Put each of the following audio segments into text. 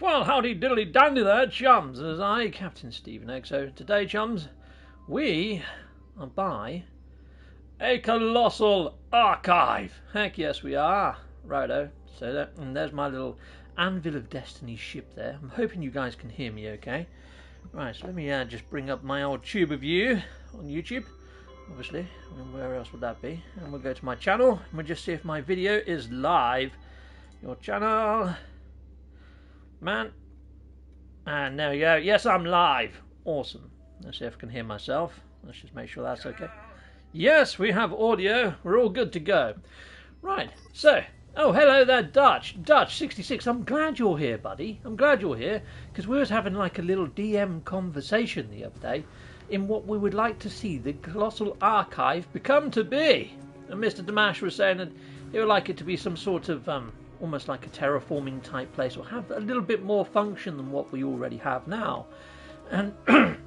Well, howdy diddly dandy there, chums. As I, Captain Stephen XO. Today, chums, we are by a colossal archive. Heck yes, we are. Righto. So that, and there's my little Anvil of Destiny ship there. I'm hoping you guys can hear me okay. Right, so let me just bring up my old tube of you on YouTube. Obviously, and where else would that be? And we'll go to my channel and we'll just see if my video is live. Your channel, man. And there we go. Yes, I'm live. Awesome. Let's see if I can hear myself. Let's just make sure that's okay. Yes, we have audio. We're all good to go. Right, so, oh, hello there, Dutch. Dutch66, I'm glad you're here, buddy. I'm glad you're here, because we was having like a little DM conversation the other day in what we would like to see the Colossal Archive become to be. And Mr. Damash was saying that he would like it to be some sort of, almost like a terraforming type place, or have a little bit more function than what we already have now. And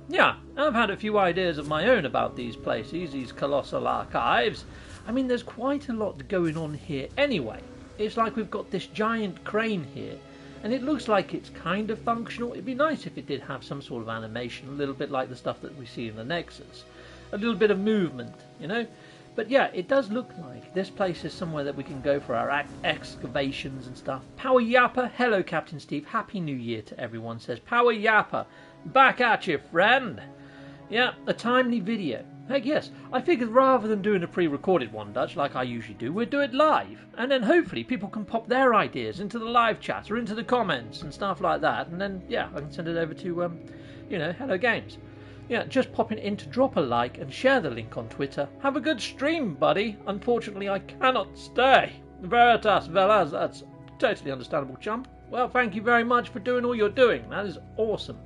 yeah, I've had a few ideas of my own about these places, these colossal archives. I mean, there's quite a lot going on here anyway. It's like we've got this giant crane here, and it looks like it's kind of functional. It'd be nice if it did have some sort of animation, a little bit like the stuff that we see in the Nexus. A little bit of movement, you know? But yeah, it does look like this place is somewhere that we can go for our excavations and stuff. Power Yapper, hello Captain Steve, Happy New Year to everyone, says Power Yapper. Back at you, friend. Yeah, a timely video. Heck yes, I figured rather than doing a pre-recorded one, Dutch, like I usually do, we'd do it live. And then hopefully people can pop their ideas into the live chat or into the comments and stuff like that. And then, yeah, I can send it over to, you know, Hello Games. Yeah, just popping in to drop a like and share the link on Twitter. Have a good stream, buddy. Unfortunately, I cannot stay. Veritas Velas, that's totally understandable, chump. Well, thank you very much for doing all you're doing. That is awesome.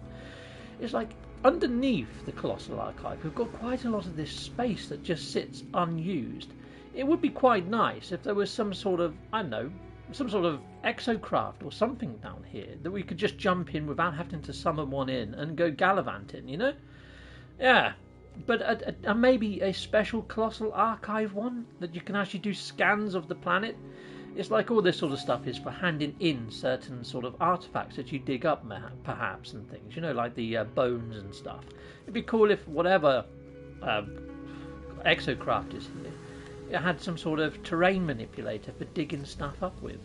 It's like underneath the Colossal Archive, we've got quite a lot of this space that just sits unused. It would be quite nice if there was some sort of, I don't know, some sort of exocraft or something down here that we could just jump in without having to summon one in and go gallivanting, you know? Yeah, but maybe a special Colossal Archive one that you can actually do scans of the planet. It's like all this sort of stuff is for handing in certain sort of artifacts that you dig up, perhaps, and things. You know, like the bones and stuff. It'd be cool if whatever exocraft is here, it had some sort of terrain manipulator for digging stuff up with.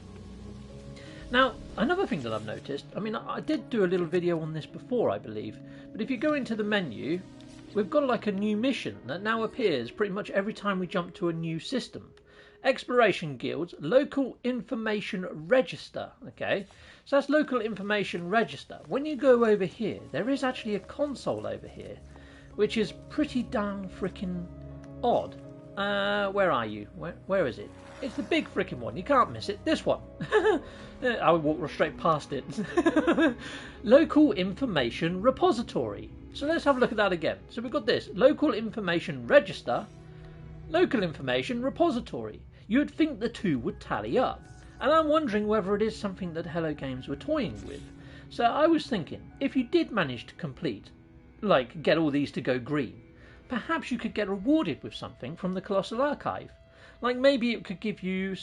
Now, another thing that I've noticed, I mean, I did do a little video on this before, I believe, but if you go into the menu, we've got like a new mission that now appears pretty much every time we jump to a new system. Exploration Guilds, Local Information Register, okay? So that's Local Information Register. When you go over here, there is actually a console over here, which is pretty damn freaking odd. Where are you? Where is it? It's the big freaking one. You can't miss it. This one. I would walk straight past it. Local Information Repository. So let's have a look at that again. So we've got this. Local Information Register. Local Information Repository. You'd think the two would tally up. And I'm wondering whether it is something that Hello Games were toying with. So I was thinking, if you did manage to complete, like get all these to go green, perhaps you could get rewarded with something from the Colossal Archive. Like maybe it could give you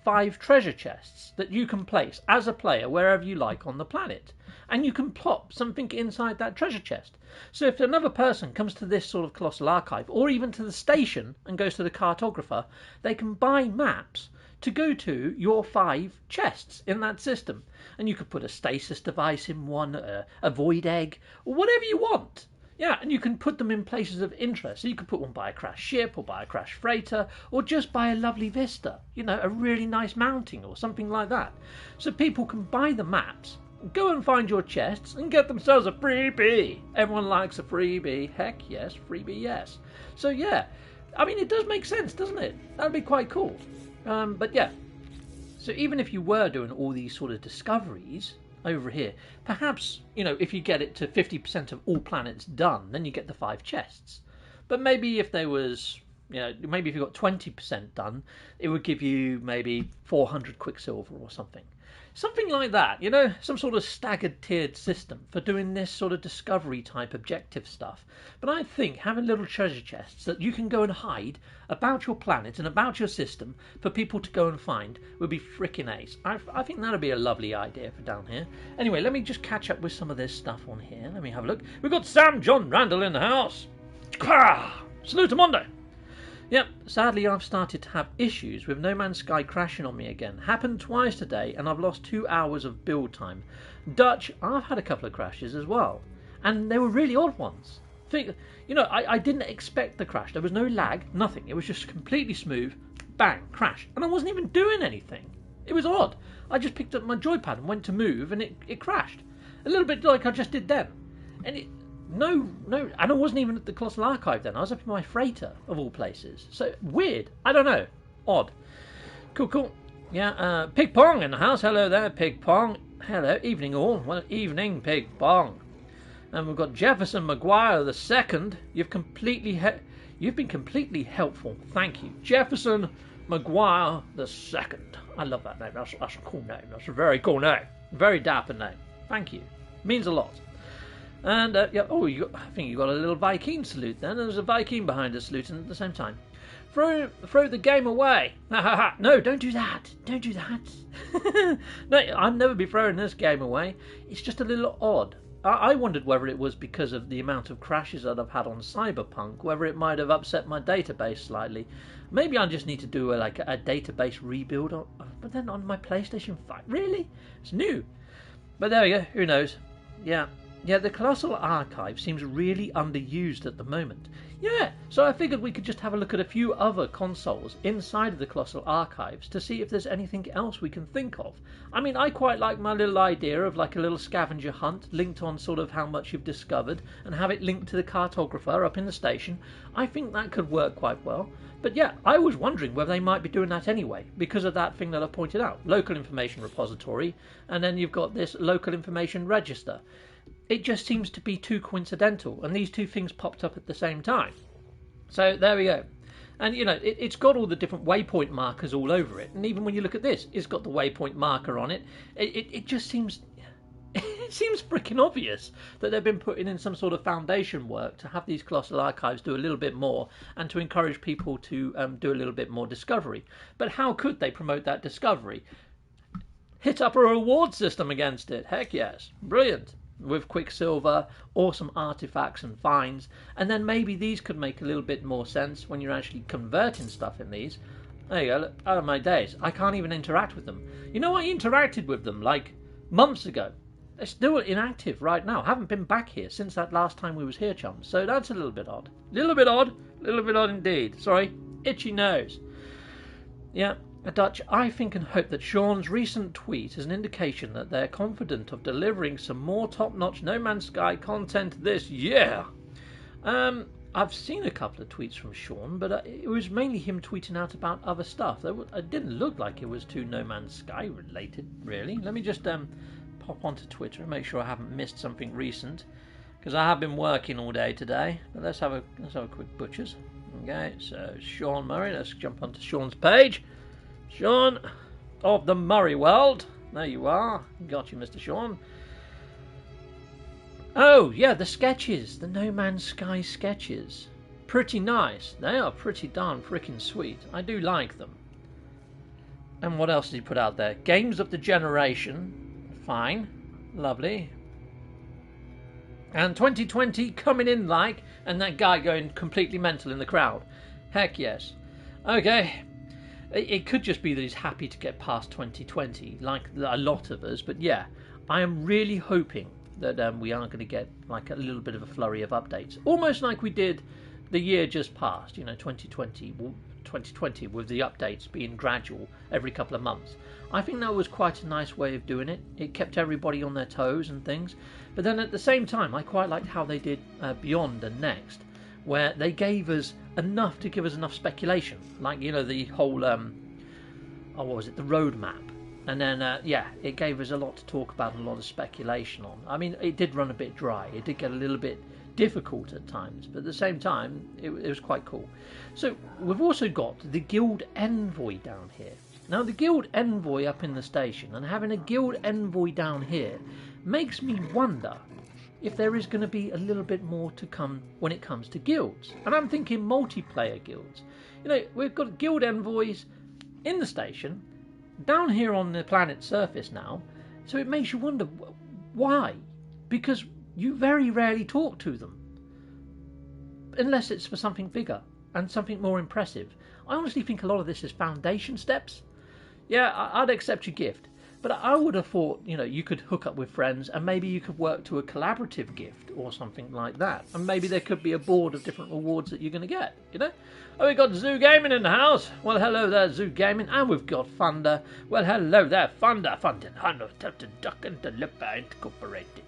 5 treasure chests that you can place as a player wherever you like on the planet. And you can plop something inside that treasure chest. So if another person comes to this sort of Colossal Archive, or even to the station and goes to the cartographer, they can buy maps to go to your 5 chests in that system. And you could put a stasis device in one, a void egg, or whatever you want. Yeah, and you can put them in places of interest. So you could put one by a crashed ship, or by a crashed freighter, or just by a lovely vista. You know, a really nice mounting, or something like that. So people can buy the maps, go and find your chests, and get themselves a freebie. Everyone likes a freebie. Heck yes, freebie yes. So yeah, I mean, it does make sense, doesn't it? That'd be quite cool. But yeah, so even if you were doing all these sort of discoveries over here, perhaps, you know, if you get it to 50% of all planets done, then you get the 5 chests. But maybe if there was, You know, maybe if you got 20% done, it would give you maybe 400 Quicksilver or something. Something like that, you know, some sort of staggered tiered system for doing this sort of discovery type objective stuff. But I think having little treasure chests that you can go and hide about your planet and about your system for people to go and find would be frickin' ace. I think that would be a lovely idea for down here. Anyway, let me just catch up with some of this stuff on here. Let me have a look. We've got Sam John Randall in the house. Salute Mondo. Yep, sadly I've started to have issues with No Man's Sky crashing on me again. Happened twice today and I've lost 2 hours of build time. Dutch, I've had a couple of crashes as well. And they were really odd ones. You know, I didn't expect the crash. There was no lag, nothing. It was just completely smooth. Bang, crash. And I wasn't even doing anything. It was odd. I just picked up my joypad and went to move and it crashed. A little bit like I just did then. And No, and I wasn't even at the Colossal Archive then. I was up in my freighter, of all places. So, weird. I don't know. Odd. Cool. Yeah, Pig Pong in the house. Hello there, Pig Pong. Hello, evening all. Well, evening, Pig Pong. And we've got Jefferson Maguire the second. You've been completely helpful. Thank you. Jefferson Maguire the second. I love that name. That's a cool name. That's a very cool name. Very dapper name. Thank you. Means a lot. And, yeah, I think you got a little Viking salute then. There's a Viking behind us saluting at the same time. Throw the game away. No, don't do that. Don't do that. No, I'll never be throwing this game away. It's just a little odd. I wondered whether it was because of the amount of crashes that I've had on Cyberpunk, whether it might have upset my database slightly. Maybe I just need to do a database rebuild, but then on my PlayStation 5. Really? It's new. But there we go. Who knows? Yeah, the Colossal Archive seems really underused at the moment. Yeah, so I figured we could just have a look at a few other consoles inside of the Colossal Archives to see if there's anything else we can think of. I mean, I quite like my little idea of like a little scavenger hunt linked on sort of how much you've discovered and have it linked to the cartographer up in the station. I think that could work quite well. But yeah, I was wondering whether they might be doing that anyway, because of that thing that I pointed out. Local information repository, and then you've got this local information register. It just seems to be too coincidental, and these two things popped up at the same time. So there we go. And you know, it's got all the different waypoint markers all over it, and even when you look at this, it's got the waypoint marker on it. It just seems... It seems freaking obvious that they've been putting in some sort of foundation work to have these Colossal Archives do a little bit more and to encourage people to do a little bit more discovery. But how could they promote that discovery? Hit up a reward system against it. Heck yes. Brilliant. With Quicksilver, awesome artifacts and finds, and then maybe these could make a little bit more sense when you're actually converting stuff in these. There you go. Look, oh my days, I can't even interact with them. You know, I interacted with them like months ago. They're still inactive right now. I haven't been back here since that last time we was here, chums. So that's a little bit odd. Little bit odd indeed. Sorry, itchy nose. Yeah. Dutch, I think and hope that Sean's recent tweet is an indication that they're confident of delivering some more top-notch No Man's Sky content this year. I've seen a couple of tweets from Sean, but it was mainly him tweeting out about other stuff. It didn't look like it was too No Man's Sky related, really. Let me just pop onto Twitter and make sure I haven't missed something recent, because I have been working all day today. But let's have a quick butchers. Okay, so Sean Murray. Let's jump onto Sean's page. Sean of the Murray World. There you are. Got you, Mr. Sean. Oh, yeah, the sketches. The No Man's Sky sketches. Pretty nice. They are pretty darn freaking sweet. I do like them. And what else did he put out there? Games of the Generation. Fine. Lovely. And 2020 coming in like, and that guy going completely mental in the crowd. Heck yes. Okay. It could just be that he's happy to get past 2020, like a lot of us. But yeah, I am really hoping that we are going to get like a little bit of a flurry of updates. Almost like we did the year just past, 2020 with the updates being gradual every couple of months. I think that was quite a nice way of doing it. It kept everybody on their toes and things. But then at the same time, I quite liked how they did Beyond and Next, where they gave us enough to give us enough speculation. Like, the whole, the roadmap. And then, it gave us a lot to talk about and a lot of speculation on. I mean, it did run a bit dry. It did get a little bit difficult at times, but at the same time, it was quite cool. So we've also got the Guild Envoy down here. Now the Guild Envoy up in the station, and having a Guild Envoy down here makes me wonder if there is going to be a little bit more to come when it comes to guilds. And I'm thinking multiplayer guilds. You know, we've got Guild Envoys in the station, down here on the planet's surface now, so it makes you wonder why. Because you very rarely talk to them. Unless it's for something bigger and something more impressive. I honestly think a lot of this is foundation steps. Yeah, I'd accept your gift. But I would have thought, you know, you could hook up with friends and maybe you could work to a collaborative gift or something like that. And maybe there could be a board of different rewards that you're going to get, you know? Oh, we've got Zoo Gaming in the house. Well, hello there, Zoo Gaming. And we've got Thunder. Well, hello there, Thunder. Thunder, Duck and Deliver Incorporated.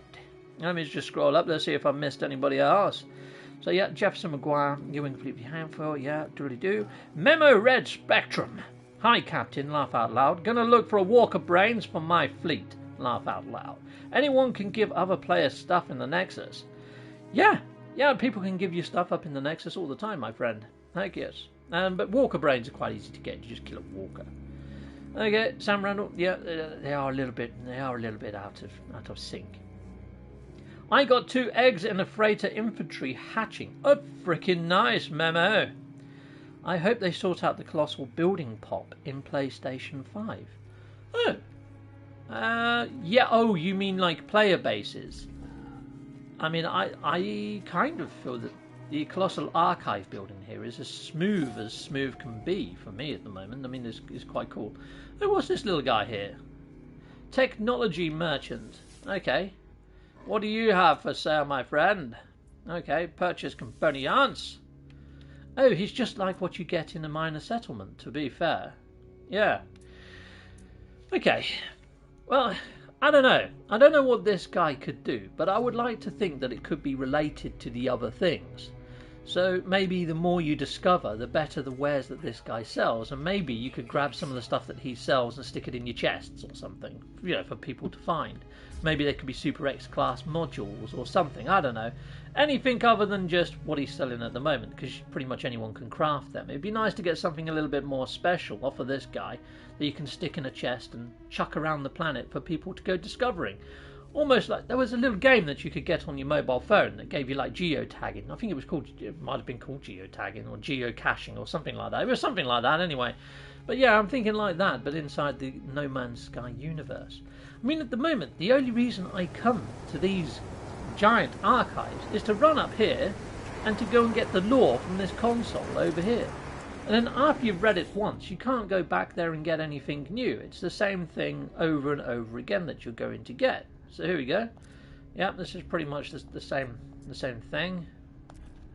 Let me just scroll up. Let's see if I missed anybody else. So, yeah, Jefferson McGuire, you include your handful. Yeah, doodly-doo. Memo Red Spectrum. Hi, Captain, laugh out loud. Gonna look for a Walker Brains for my fleet. Laugh out loud. Anyone can give other players stuff in the Nexus. Yeah, people can give you stuff up in the Nexus all the time, my friend. Heck yes. But Walker Brains are quite easy to get. You just kill a Walker. Okay, Sam Randall. Yeah, they are a little bit out of sync. I got 2 eggs in a freighter infantry hatching. Oh, freaking nice, Memo. I hope they sort out the Colossal building pop in PlayStation 5. Oh. Yeah, oh, you mean like player bases? I mean, I kind of feel that the Colossal archive building here is as smooth can be for me at the moment. I mean, it's quite cool. Oh, what's this little guy here? Technology merchant. Okay. What do you have for sale, my friend? Okay, purchase components. Oh, he's just like what you get in a minor settlement, to be fair. Yeah. Okay. Well, I don't know. I don't know what this guy could do, but I would like to think that it could be related to the other things. So maybe the more you discover, the better the wares that this guy sells, and maybe you could grab some of the stuff that he sells and stick it in your chests or something, you know, for people to find. Maybe there could be Super X class modules or something, I don't know. Anything other than just what he's selling at the moment, because pretty much anyone can craft them. It'd be nice to get something a little bit more special off of this guy that you can stick in a chest and chuck around the planet for people to go discovering. Almost like there was a little game that you could get on your mobile phone that gave you like geotagging. I think it might have been called geotagging or geocaching or something like that. It was something like that anyway. But yeah, I'm thinking like that, but inside the No Man's Sky universe. I mean, at the moment, the only reason I come to these giant archives is to run up here and to go and get the lore from this console over here. And then after you've read it once, you can't go back there and get anything new. It's the same thing over and over again that you're going to get. So here we go. Yeah, this is pretty much the same thing.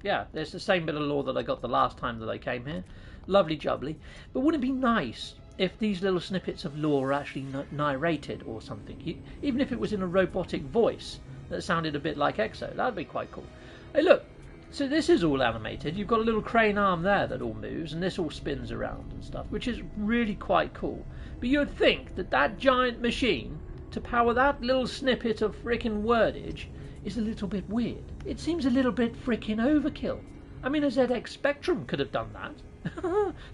Yeah, there's the same bit of lore that I got the last time that I came here. Lovely jubbly. But wouldn't it be nice if these little snippets of lore were actually narrated or something? Even if it was in a robotic voice that sounded a bit like Exo. That'd be quite cool. Hey, look. So this is all animated. You've got a little crane arm there that all moves, and this all spins around and stuff, which is really quite cool. But you'd think that that giant machine to power that little snippet of frickin' wordage is a little bit weird. It seems a little bit frickin' overkill. I mean, a ZX Spectrum could have done that.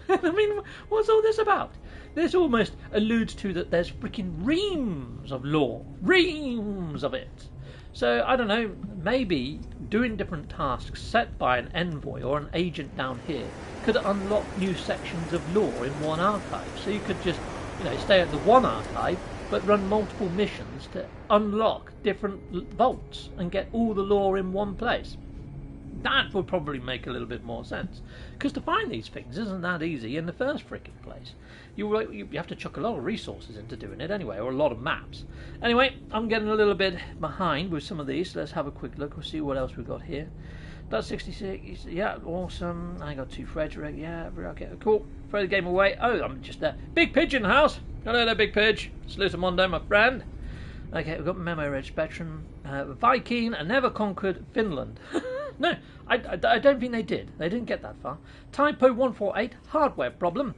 I mean, what's all this about? This almost alludes to that there's frickin' reams of lore. Reams of it. So, I don't know, maybe doing different tasks set by an envoy or an agent down here could unlock new sections of lore in one archive. So you could just, you know, stay at the one archive, but run multiple missions to unlock different vaults and get all the lore in one place. That would probably make a little bit more sense. Because to find these things isn't that easy in the first freaking place. You have to chuck a lot of resources into doing it anyway, or a lot of maps. Anyway, I'm getting a little bit behind with some of these, so let's have a quick look. We'll see what else we've got here. That's 66, yeah, awesome. I got 2 Frederick, yeah, okay, cool. Throw the game away. Oh, I'm just there. Big Pidge in the house. Hello there, Big Pidge. Salute Mondo, my friend. Okay, we've got Memo Red Spectrum. Viking and never conquered Finland. No, I don't think they did. They didn't get that far. Typo 148, hardware problem.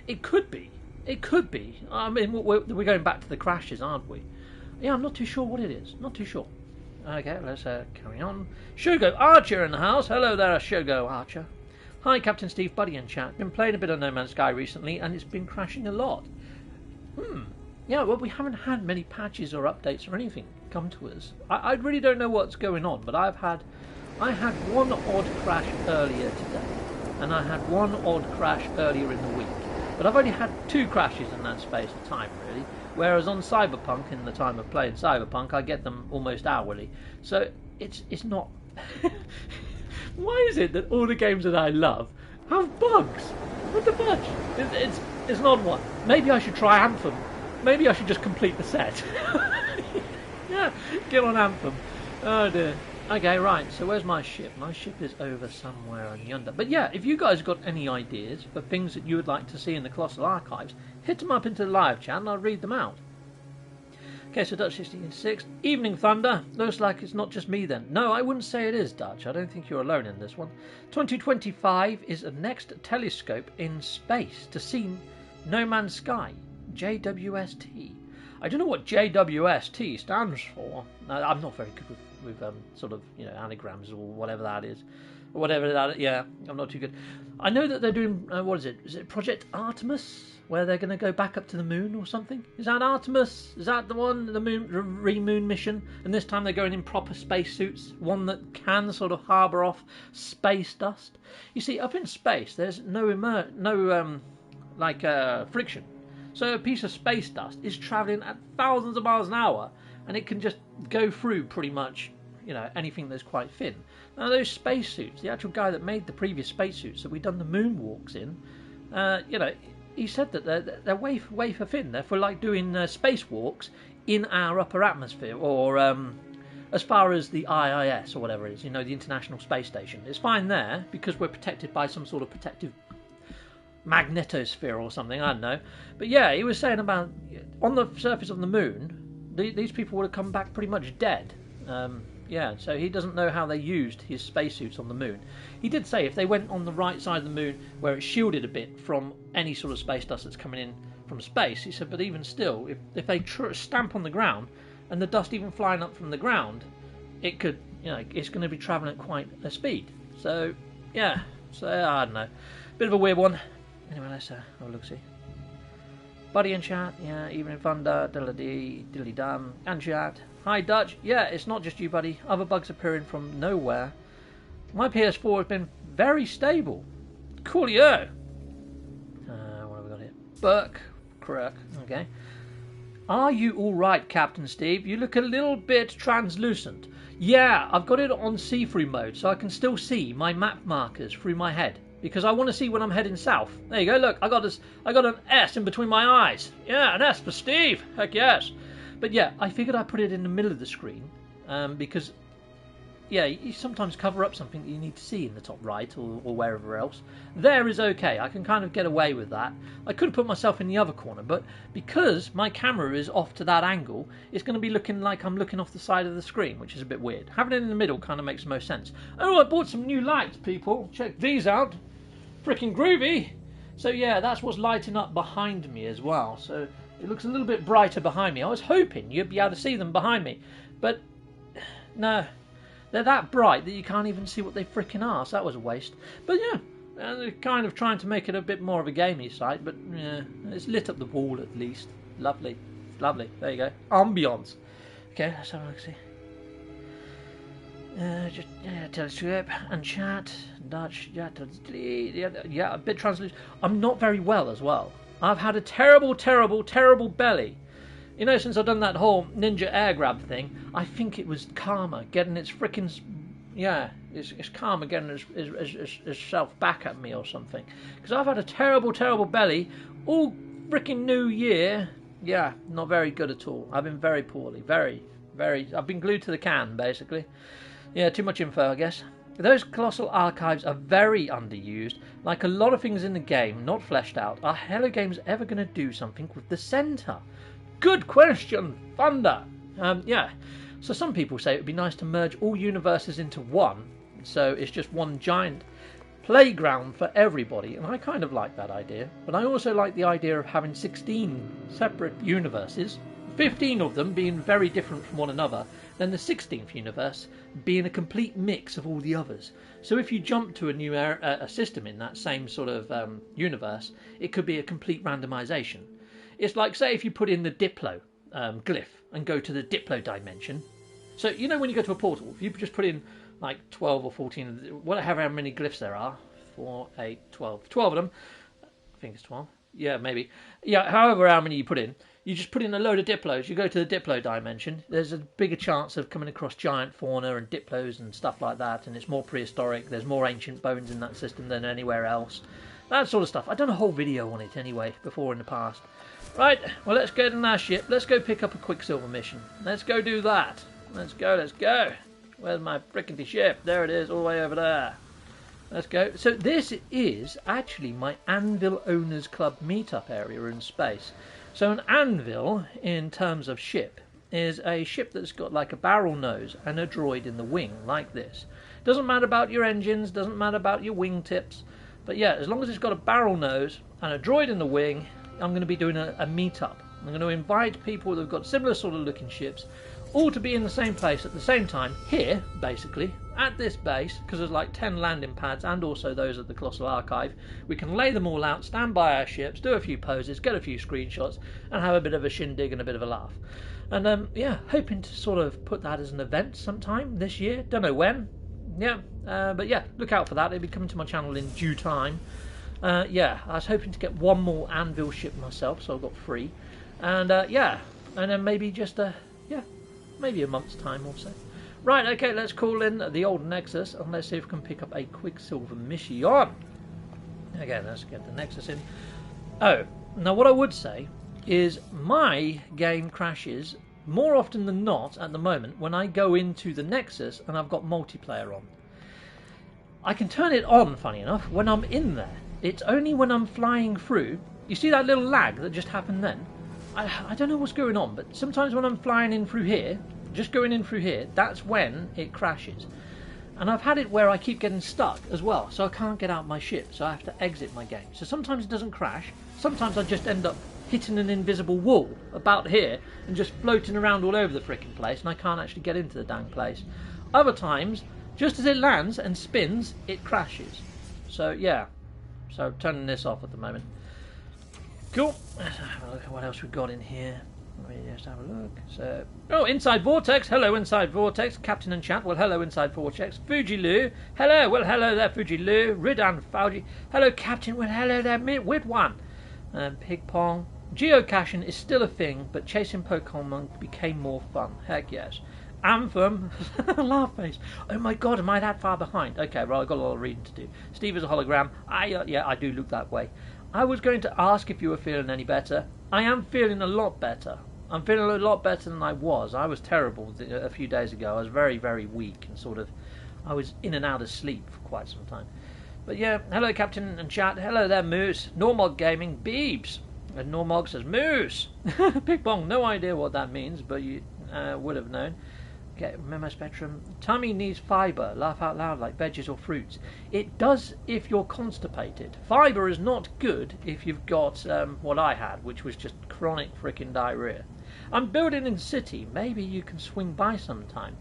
It could be. It could be. I mean, we're going back to the crashes, aren't we? Yeah, I'm not too sure what it is. Not too sure. Okay, let's carry on. Shogo Archer in the house. Hello there, Shogo Archer. Hi, Captain Steve, Buddy and chat. Been playing a bit of No Man's Sky recently, and it's been crashing a lot. Yeah, well, we haven't had many patches or updates or anything come to us. I really don't know what's going on, but I had one odd crash earlier today, and I had one odd crash earlier in the week. But I've only had 2 crashes in that space of time, really. Whereas on Cyberpunk, in the time of playing Cyberpunk, I get them almost hourly. So it's not. Why is it that all the games that I love have bugs? What the fudge? It's an odd one. Maybe I should try Anthem. Maybe I should just complete the set. Yeah, get on Anthem. Oh dear. Okay, right, so where's my ship? My ship is over somewhere on yonder. But yeah, if you guys got any ideas for things that you would like to see in the Colossal Archives, hit them up into the live chat and I'll read them out. Okay, so Dutch 66. Evening Thunder. Looks like it's not just me then. No, I wouldn't say it is, Dutch. I don't think you're alone in this one. 2025 is the next telescope in space to see No Man's Sky. JWST. I don't know what JWST stands for. I'm not very good with sort of, you know, anagrams or whatever that is. Yeah, I'm not too good. I know that they're doing, what is it? Is it Project Artemis? Where they're going to go back up to the moon or something? Is that Artemis? Is that the one, the moon mission? And this time they're going in proper spacesuits, one that can sort of harbour off space dust. You see, up in space, there's no friction. So a piece of space dust is travelling at thousands of miles an hour, and it can just go through pretty much, you know, anything that's quite thin. Now those spacesuits, the actual guy that made the previous spacesuits that we've done the moonwalks in, you know, he said that they're way for thin. They're for like doing spacewalks in our upper atmosphere, or as far as the IIS or whatever it is, you know, the International Space Station. It's fine there because we're protected by some sort of protective magnetosphere or something, I don't know. But yeah, he was saying about on the surface of the moon, these people would have come back pretty much dead. Yeah, so he doesn't know how they used his spacesuits on the moon. He did say if they went on the right side of the moon where it's shielded a bit from any sort of space dust that's coming in from space, he said, but even still, if they stamp on the ground and the dust even flying up from the ground, it could, you know, it's going to be travelling at quite a speed. So, yeah, so I don't know. Bit of a weird one. Anyway, let's have a look-see. Buddy in chat, yeah, Evening Thunder, dilly dum, and chat. Hi Dutch, yeah, it's not just you, buddy. Other bugs appearing from nowhere. My PS4 has been very stable. Coolio. What have we got here? Burke, Crook, okay. Are you alright, Captain Steve? You look a little bit translucent. Yeah, I've got it on see-through mode, so I can still see my map markers through my head. Because I want to see when I'm heading south. There you go, look, I got an S in between my eyes. Yeah, an S for Steve. Heck yes. But yeah, I figured I'd put it in the middle of the screen. Because, yeah, you sometimes cover up something that you need to see in the top right or wherever else. There is okay. I can kind of get away with that. I could have put myself in the other corner, but because my camera is off to that angle, it's going to be looking like I'm looking off the side of the screen, which is a bit weird. Having it in the middle kind of makes the most sense. Oh, I bought some new lights, people. Check these out. Freaking groovy. So yeah, that's what's lighting up behind me as well. So it looks a little bit brighter behind me. I was hoping you'd be able to see them behind me, but no, they're that bright that you can't even see what they freaking are. So that was a waste. But yeah, they're kind of trying to make it a bit more of a gamey site. But yeah, it's lit up the wall at least. Lovely, lovely. There you go. Ambience. Okay, let's have a look. See. Telescope and chat, Dutch, yeah, a bit translucent. I'm not very well as well. I've had a terrible belly. You know, since I've done that whole ninja air grab thing, I think it was karma getting its frickin', yeah, it's karma getting itself back at me or something. Because I've had a terrible belly all frickin' New Year. Yeah, not very good at all. I've been very poorly, very. I've been glued to the can, basically. Yeah, too much info, I guess. Those Colossal Archives are very underused. Like a lot of things in the game, not fleshed out. Are Hello Games ever going to do something with the centre? Good question, Thunder. Yeah. So some people say it would be nice to merge all universes into one. So it's just one giant playground for everybody. And I kind of like that idea. But I also like the idea of having 16 separate universes 15 of them being very different from one another, then the 16th universe being a complete mix of all the others. So if you jump to a new a system in that same sort of universe, it could be a complete randomization. It's like, say, if you put in the Diplo glyph and go to the Diplo Dimension. So, you know when you go to a portal, if you just put in like 12 or 14, whatever how many glyphs there are, 4, 8, 12, 12 of them, I think it's 12, yeah, maybe. Yeah, however how many you put in, you just put in a load of Diplos, you go to the Diplo Dimension, there's a bigger chance of coming across giant fauna and Diplos and stuff like that, and it's more prehistoric, there's more ancient bones in that system than anywhere else. That sort of stuff. I've done a whole video on it anyway, before in the past. Right, well, let's go to our ship, let's go pick up a Quicksilver mission. Let's go do that. Let's go, let's go. Where's my frickety ship? There it is, all the way over there. Let's go. So this is actually my Anvil Owners Club meetup area in space. So an anvil, in terms of ship, is a ship that's got like a barrel nose and a droid in the wing, like this. Doesn't matter about your engines, doesn't matter about your wingtips, but yeah, as long as it's got a barrel nose and a droid in the wing, I'm going to be doing a meetup. I'm going to invite people that have got similar sort of looking ships, all to be in the same place at the same time, here, basically, at this base, because there's like 10 landing pads and also those at the Colossal Archive. We can lay them all out, stand by our ships, do a few poses, get a few screenshots, and have a bit of a shindig and a bit of a laugh. And yeah, hoping to sort of put that as an event sometime this year. Don't know when. Yeah, but yeah, look out for that. It'll be coming to my channel in due time. Yeah, I was hoping to get one more anvil ship myself, so I've got 3. And yeah, and then maybe just yeah, maybe a month's time or so. Right, okay, let's call in the old Nexus and let's see if we can pick up a Quicksilver mission. Okay, let's get the Nexus in. Oh, now what I would say is my game crashes more often than not at the moment when I go into the Nexus and I've got multiplayer on. I can turn it on, funny enough, when I'm in there. It's only when I'm flying through. You see that little lag that just happened then? I don't know what's going on, but sometimes when I'm flying in through here, just going in through here, that's when it crashes. And I've had it where I keep getting stuck as well, so I can't get out my ship, so I have to exit my game. So sometimes it doesn't crash, sometimes I just end up hitting an invisible wall about here and just floating around all over the frickin' place, and I can't actually get into the dang place. Other times, just as it lands and spins, it crashes. So yeah, so turning this off at the moment. Cool. Let's have a look at what else we've got in here. Let me just have a look. So, oh, Inside Vortex. Hello, Inside Vortex. Captain and chat. Well, hello, Inside Vortex. Fujilu. Hello. Well, hello there, Fujilu. Ridan Fauji. Hello, Captain. Well, hello there, With One. Pig Pong. Geocaching is still a thing, but chasing Pokemon became more fun. Heck yes. Anthem. Laugh face. Oh my god, am I that far behind? Okay, well, I've got a lot of reading to do. Steve is a hologram. Yeah, I do look that way. I was going to ask if you were feeling any better. I am feeling a lot better. I'm feeling a lot better than I was. I was terrible a few days ago. I was very, very weak and sort of, I was in and out of sleep for quite some time. But yeah, hello Captain and chat. Hello there, Moose. Normog Gaming, Beebs. And Normog says, Moose. Big Bong, no idea what that means, but you would have known. Okay, Memo Spectrum. Tummy needs fibre. Laugh out loud like veggies or fruits. It does if you're constipated. Fibre is not good if you've got what I had, which was just chronic freaking diarrhea. I'm building in city. Maybe you can swing by sometime.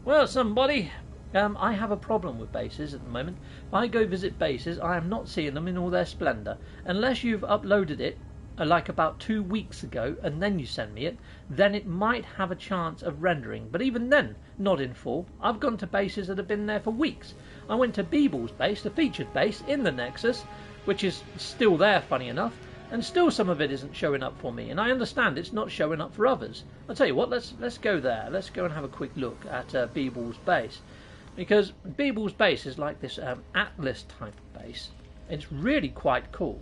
Well, somebody, I have a problem with bases at the moment. If I go visit bases, I am not seeing them in all their splendour. Unless you've uploaded it like about 2 weeks ago and then you send me it, then it might have a chance of rendering, but even then not in full. I've gone to bases that have been there for weeks. I went to Beeble's base, the featured base in the Nexus, which is still there funny enough, and still some of it isn't showing up for me, and I understand it's not showing up for others. I'll tell you what, let's go there. Let's go and have a quick look at Beeble's base, because Beeble's base is like this Atlas type base. It's really quite cool.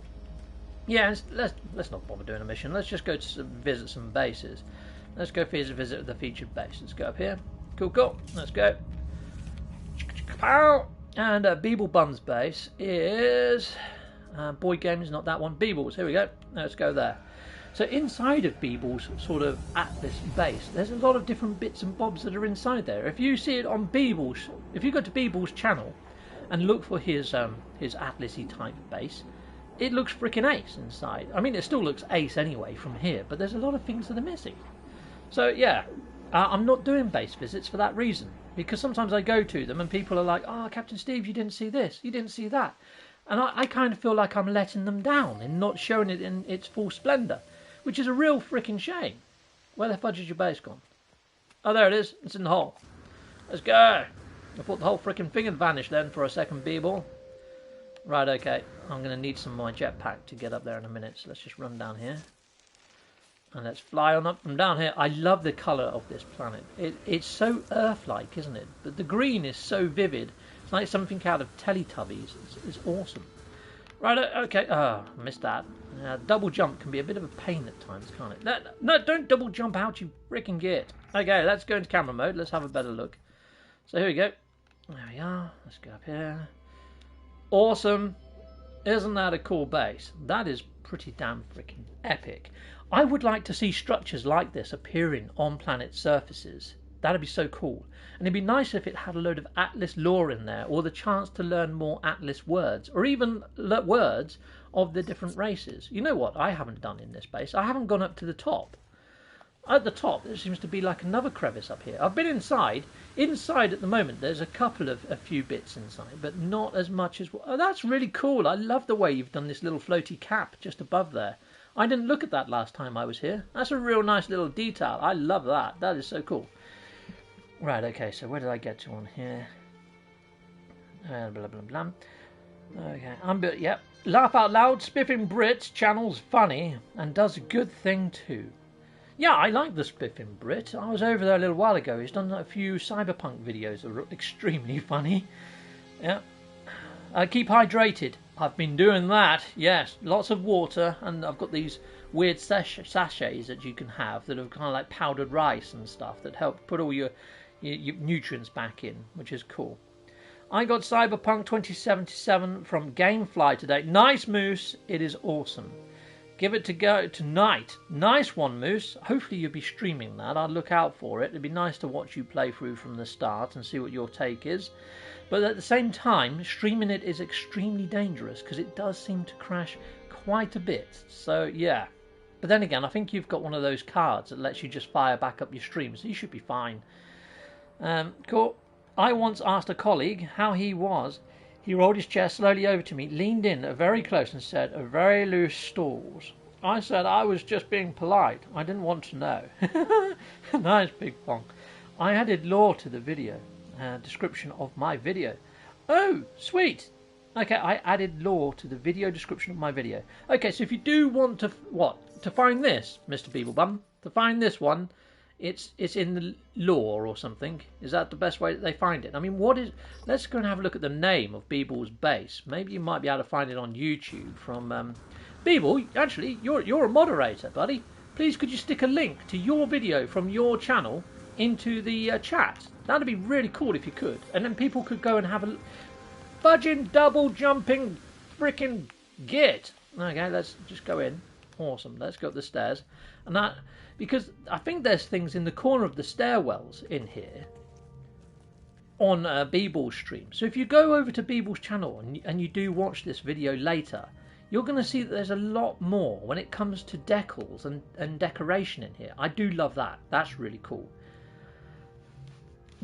Yeah, let's not bother doing a mission. Let's just go to visit some bases. Let's go visit the featured base. Let's go up here. Cool. Let's go. And Beeble Bun's base is Boy Games, not that one. Beeble's. Here we go. Let's go there. So inside of Beeble's sort of Atlas base, there's a lot of different bits and bobs that are inside there. If you see it on Beeble's, if you go to Beeble's channel and look for his Atlas-y type base, it looks freaking ace inside. I mean, it still looks ace anyway from here, but there's a lot of things that are missing. So yeah, I'm not doing base visits for that reason. Because sometimes I go to them and people are like, oh, Captain Steve, you didn't see this, you didn't see that. And I kind of feel like I'm letting them down and not showing it in its full splendour, which is a real freaking shame. Where the fudge is your base gone? Oh, there it is. It's in the hole. Let's go. I thought the whole freaking thing had vanished then for a second, B-ball. Right, okay. I'm going to need some of my jetpack to get up there in a minute, so let's just run down here. And let's fly on up from down here. I love the colour of this planet. It's so Earth-like, isn't it? But the green is so vivid. It's like something out of Teletubbies. It's awesome. Right, okay. Oh, I missed that. Double jump can be a bit of a pain at times, can't it? No, don't double jump out, you freaking git. Okay, let's go into camera mode. Let's have a better look. So here we go. There we are. Let's go up here. Awesome. Isn't that a cool base? That is pretty damn freaking epic. I would like to see structures like this appearing on planet surfaces. That'd be so cool. And it'd be nice if it had a load of Atlas lore in there, or the chance to learn more Atlas words, or even words of the different races. You know what I haven't done in this base? I haven't gone up to the top. At the top, there seems to be like another crevice up here. I've been inside. Inside at the moment, there's a few bits inside, but not as much as... Oh, that's really cool. I love the way you've done this little floaty cap just above there. I didn't look at that last time I was here. That's a real nice little detail. I love that. That is so cool. Right, okay, so where did I get to on here? Blah, blah, blah. Okay, yep. Laugh out loud, spiffing Brit, channel's funny, and does a good thing too. Yeah, I like the spiffing Brit. I was over there a little while ago. He's done a few Cyberpunk videos that are extremely funny. Yeah. Keep hydrated. I've been doing that, yes. Lots of water, and I've got these weird sachets that you can have that are kind of like powdered rice and stuff that help put all your nutrients back in, which is cool. I got Cyberpunk 2077 from Gamefly today. Nice, Moose. It is awesome. Give it to go tonight. Nice one, Moose. Hopefully you'll be streaming that. I'll look out for it. It'd be nice to watch you play through from the start and see what your take is. But at the same time, streaming it is extremely dangerous because it does seem to crash quite a bit. So, yeah. But then again, I think you've got one of those cards that lets you just fire back up your stream, so you should be fine. Cool. I once asked a colleague how he was. He rolled his chair slowly over to me, leaned in very close and said, "Very loose stools." I said I was just being polite. I didn't want to know. Nice, Big Pong. I added lore to the video. Description of my video. Oh, sweet. Okay, I added lore to the video description of my video. Okay, so if you do want to find this, Mr. Beeblebum, to find this one, it's in the lore or something. Is that the best way that they find it? I mean, let's go and have a look at the name of Beeble's base. Maybe you might be able to find it on YouTube from Beeble. Actually, you're a moderator, buddy. Please, could you stick a link to your video from your channel into the chat? That'd be really cool if you could, and then people could go and have a fudging double jumping frickin' git. Okay, let's just go in. Awesome. Let's go up the stairs, and that because I think there's things in the corner of the stairwells in here on Beeble's stream. So if you go over to Beeble's channel and you do watch this video later, you're going to see that there's a lot more when it comes to decals and decoration in here. I do love that. That's really cool.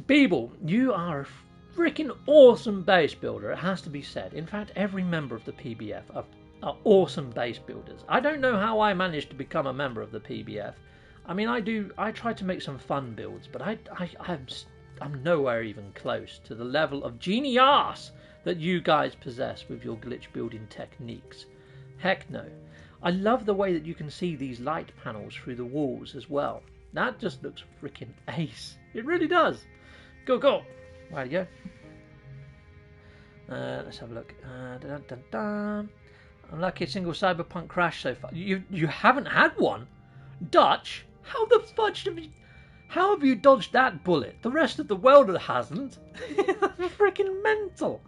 Beeble, you are a freaking awesome base builder, it has to be said. In fact, every member of the PBF are awesome base builders. I don't know how I managed to become a member of the PBF. I mean, I try to make some fun builds, but I'm nowhere even close to the level of genius that you guys possess with your glitch building techniques. Heck no. I love the way that you can see these light panels through the walls as well. That just looks freaking ace. It really does. Go. Right, you go. Let's have a look. Unlucky single Cyberpunk crash so far. You haven't had one? Dutch? How the fudge how have you dodged that bullet? The rest of the world hasn't. Freaking mental.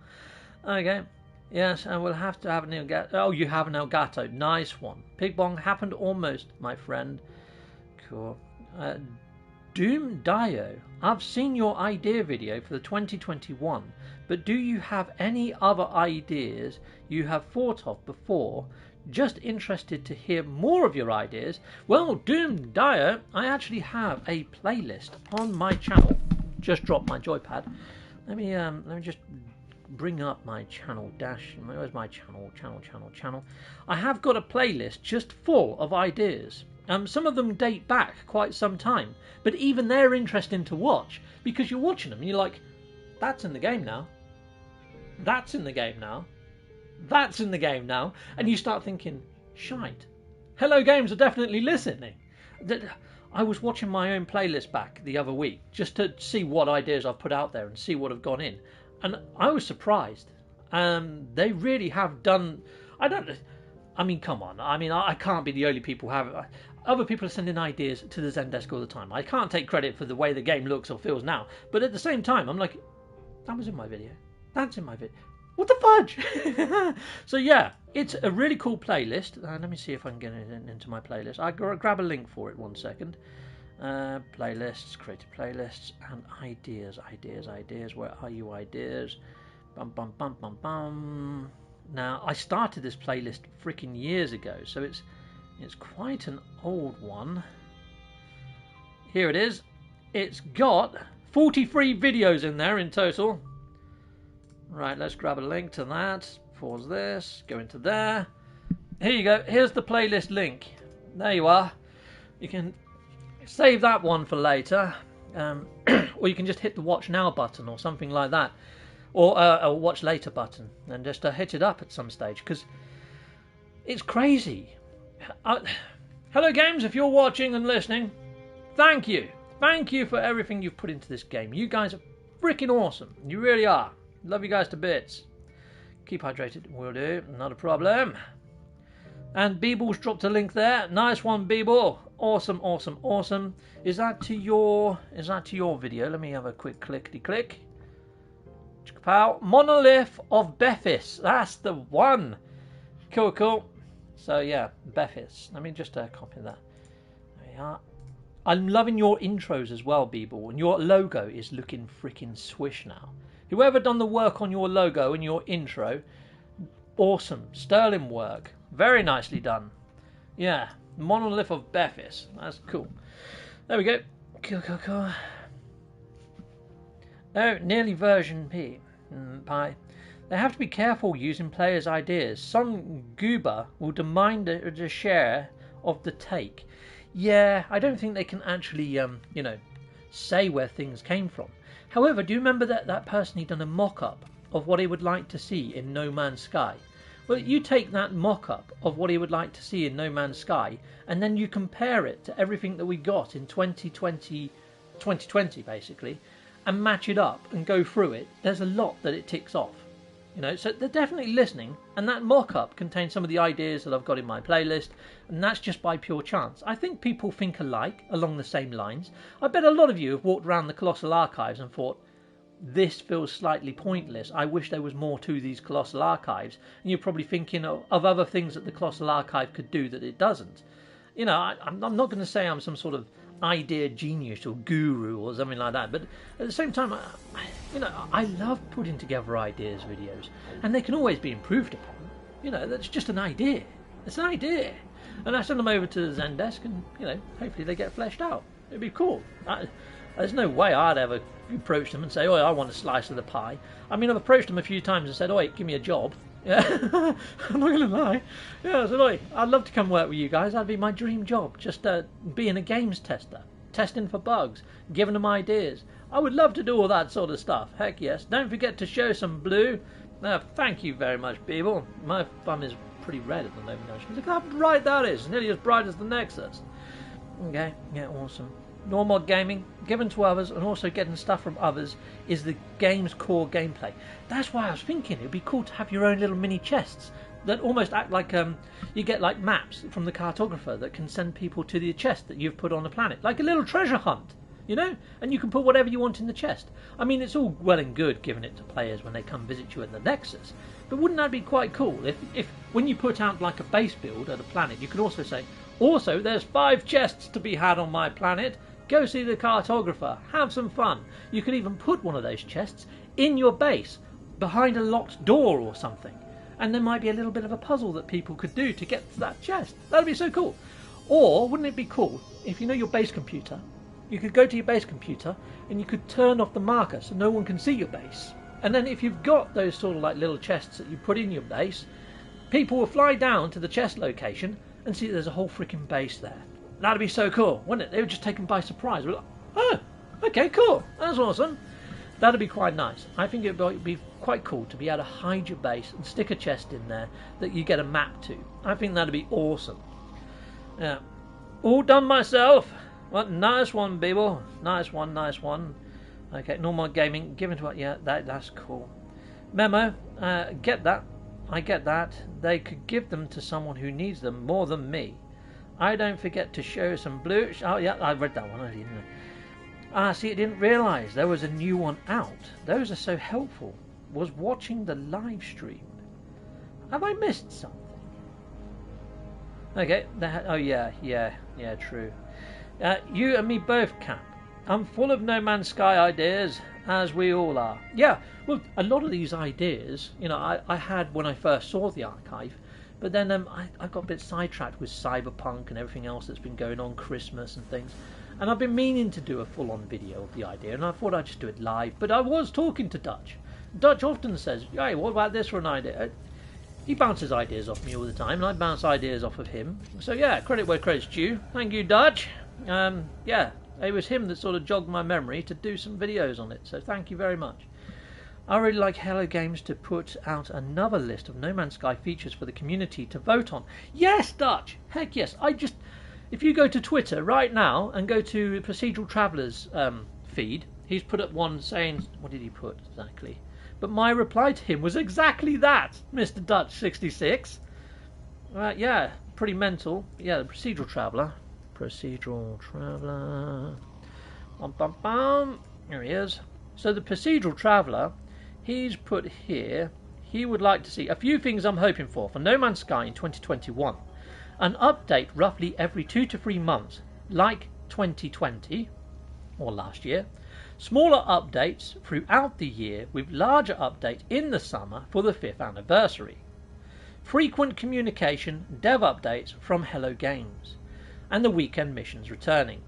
Okay. Yes, and we'll have to have an Elgato. Oh, you have an Elgato. Nice one. Pig Bong happened almost, my friend. Cool. Doom Dio, I've seen your idea video for the 2021, but do you have any other ideas you have thought of before just interested to hear more of your ideas, well, Doom Dyer, I actually have a playlist on my channel. Just dropped my joypad. Let me just bring up my channel dash. Where's my channel? Channel. I have got a playlist just full of ideas. Some of them date back quite some time, but even they're interesting to watch because you're watching them and you're like, that's in the game now. That's in the game now. That's in the game now. And you start thinking, shite. Hello Games are definitely listening. I was watching my own playlist back the other week just to see what ideas I've put out there and see what have gone in. And I was surprised. They really have done... I mean, come on. I mean, I can't be the only people who have... Other people are sending ideas to the Zendesk all the time. I can't take credit for the way the game looks or feels now. But at the same time, I'm like, that was in my video. That's in my video. What the fudge? So yeah, it's a really cool playlist. Let me see if I can get it into my playlist. I'll grab a link for it 1 second. Playlists, creative playlists, and ideas. Where are you, ideas? Bum. Now, I started this playlist freaking years ago, so it's quite an old one. Here it is. It's got 43 videos in there in total. Right, let's grab a link to that. Pause this. Go into there. Here you go. Here's the playlist link. There you are. You can save that one for later. Or you can just hit the watch now button or something like that. Or a watch later button. And just hit it up at some stage. Because it's crazy. Hello Games, if you're watching and listening, thank you. Thank you for everything you've put into this game. You guys are freaking awesome. You really are. Love you guys to bits. Keep hydrated. Will do. Not a problem. And Beeble's dropped a link there. Nice one, Beeble. Awesome. Is that to your video? Let me have a quick clickety-click. Monolith of Bephis. That's the one. Cool. So yeah, Bephis. Let me just copy that. There we are. I'm loving your intros as well, Beeble. And your logo is looking freaking swish now. Whoever done the work on your logo and your intro, awesome. Sterling work. Very nicely done. Yeah. Monolith of Bephis. That's cool. There we go. Cool. Oh, nearly version P. Pi. They have to be careful using players' ideas. Some goober will demand a share of the take. Yeah, I don't think they can actually, say where things came from. However, do you remember that person, he'd done a mock-up of what he would like to see in No Man's Sky? Well, you take that mock-up of what he would like to see in No Man's Sky, and then you compare it to everything that we got in 2020 basically, and match it up and go through it. There's a lot that it ticks off. So they're definitely listening, and that mock-up contains some of the ideas that I've got in my playlist, and that's just by pure chance. I think people think alike, along the same lines. I bet a lot of you have walked around the Colossal archives and thought, this feels slightly pointless. I wish there was more to these Colossal archives. And you're probably thinking of other things that the Colossal archive could do that it doesn't. I'm not going to say I'm some sort of idea genius or guru or something like that, but at the same time, I love putting together ideas videos, and they can always be improved upon. That's just an idea. It's an idea, and I send them over to the Zendesk, and hopefully they get fleshed out. It'd be cool. There's no way I'd ever approach them and say, "Oh, I want a slice of the pie." I mean, I've approached them a few times and said, "Oh, give me a job." Yeah, I'm not going to lie. Yeah, so I'd love to come work with you guys. That'd be my dream job. Just being a games tester, testing for bugs, giving them ideas. I would love to do all that sort of stuff. Heck yes. Don't forget to show some blue. Thank you very much, people. My thumb is pretty red at the moment. Look how bright that is. It's nearly as bright as the Nexus. Okay, yeah, awesome. Normal gaming, given to others, and also getting stuff from others is the game's core gameplay. That's why I was thinking it would be cool to have your own little mini chests that almost act like you get like maps from the cartographer that can send people to the chest that you've put on the planet, like a little treasure hunt, and you can put whatever you want in the chest. I mean, it's all well and good giving it to players when they come visit you in the Nexus, but wouldn't that be quite cool if when you put out like a base build at a planet, you could also say, also there's 5 chests to be had on my planet. Go see the cartographer, have some fun. You could even put one of those chests in your base, behind a locked door or something. and there might be a little bit of a puzzle that people could do to get to that chest. That'd be so cool. Or wouldn't it be cool if you know your base computer, you could go to your base computer and you could turn off the marker so no one can see your base. And then if you've got those sort of like little chests that you put in your base, people will fly down to the chest location and see there's a whole freaking base there. That'd be so cool, wouldn't it? They would just take them by surprise. We're like, oh, okay, cool. That's awesome. That'd be quite nice. I think it would be quite cool to be able to hide your base and stick a chest in there that you get a map to. I think that'd be awesome. Yeah. All done myself. What nice one, people. Nice one, nice one. Okay, normal gaming. Given to what? Yeah, that's cool. Memo. Get that. I get that. They could give them to someone who needs them more than me. I don't forget to show some blue. Oh yeah, I read that one. I didn't. See, I didn't realise there was a new one out. Those are so helpful. Was watching the live stream. Have I missed something? Okay. Oh yeah, true. You and me both, Cap. I'm full of No Man's Sky ideas, as we all are. Yeah, well, a lot of these ideas, you know, I had when I first saw the archive, but then I got a bit sidetracked with Cyberpunk and everything else that's been going on, Christmas and things. And I've been meaning to do a full-on video of the idea, and I thought I'd just do it live. But I was talking to Dutch. Dutch often says, hey, what about this for an idea? He bounces ideas off me all the time, and I bounce ideas off of him. So yeah, credit where credit's due. Thank you, Dutch. Yeah, it was him that sort of jogged my memory to do some videos on it. So thank you very much. I really like Hello Games to put out another list of No Man's Sky features for the community to vote on. Yes, Dutch! Heck yes. If you go to Twitter right now and go to Procedural Traveller's feed, he's put up one saying, what did he put exactly? But my reply to him was exactly that, Mr. Dutch 66. Yeah, pretty mental. Yeah, the Procedural Traveller. Procedural Traveller. Bum, bum, bum. Here he is. So the Procedural Traveller, he's put here, he would like to see a few things I'm hoping for No Man's Sky in 2021. An update roughly every 2 to 3 months, like 2020 or last year. Smaller updates throughout the year with larger update in the summer for the 5th anniversary. Frequent communication, dev updates from Hello Games. And the weekend missions returning.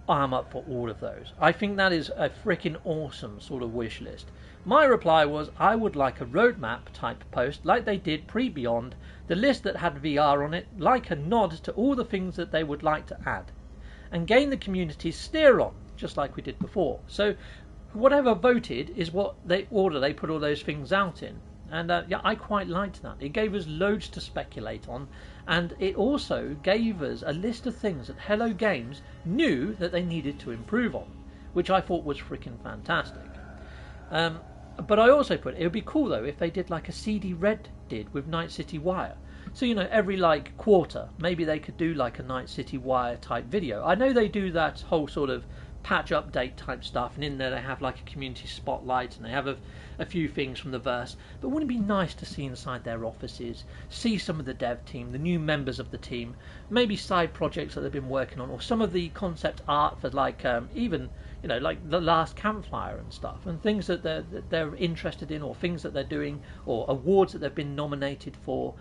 I'm up for all of those. I think that is a freaking awesome sort of wish list. My reply was I would like a roadmap type post like they did pre-Beyond, the list that had VR on it, like a nod to all the things that they would like to add, and gain the community's steer on, just like we did before. So whatever voted is what they put all those things out in. And yeah, I quite liked that. It gave us loads to speculate on, and it also gave us a list of things that Hello Games knew that they needed to improve on, which I thought was freaking fantastic. But I also put, it would be cool though if they did like a CD Red did with Night City Wire. So, you know, every like quarter, maybe they could do like a Night City Wire type video. I know they do that whole sort of patch update type stuff, and in there they have like a community spotlight and they have a few things from the verse, but wouldn't it be nice to see inside their offices, see some of the dev team, the new members of the team, maybe side projects that they've been working on, or some of the concept art for like even, you know, like the last campfire and stuff, and things that they're interested in, or things that they're doing, or awards that they've been nominated for.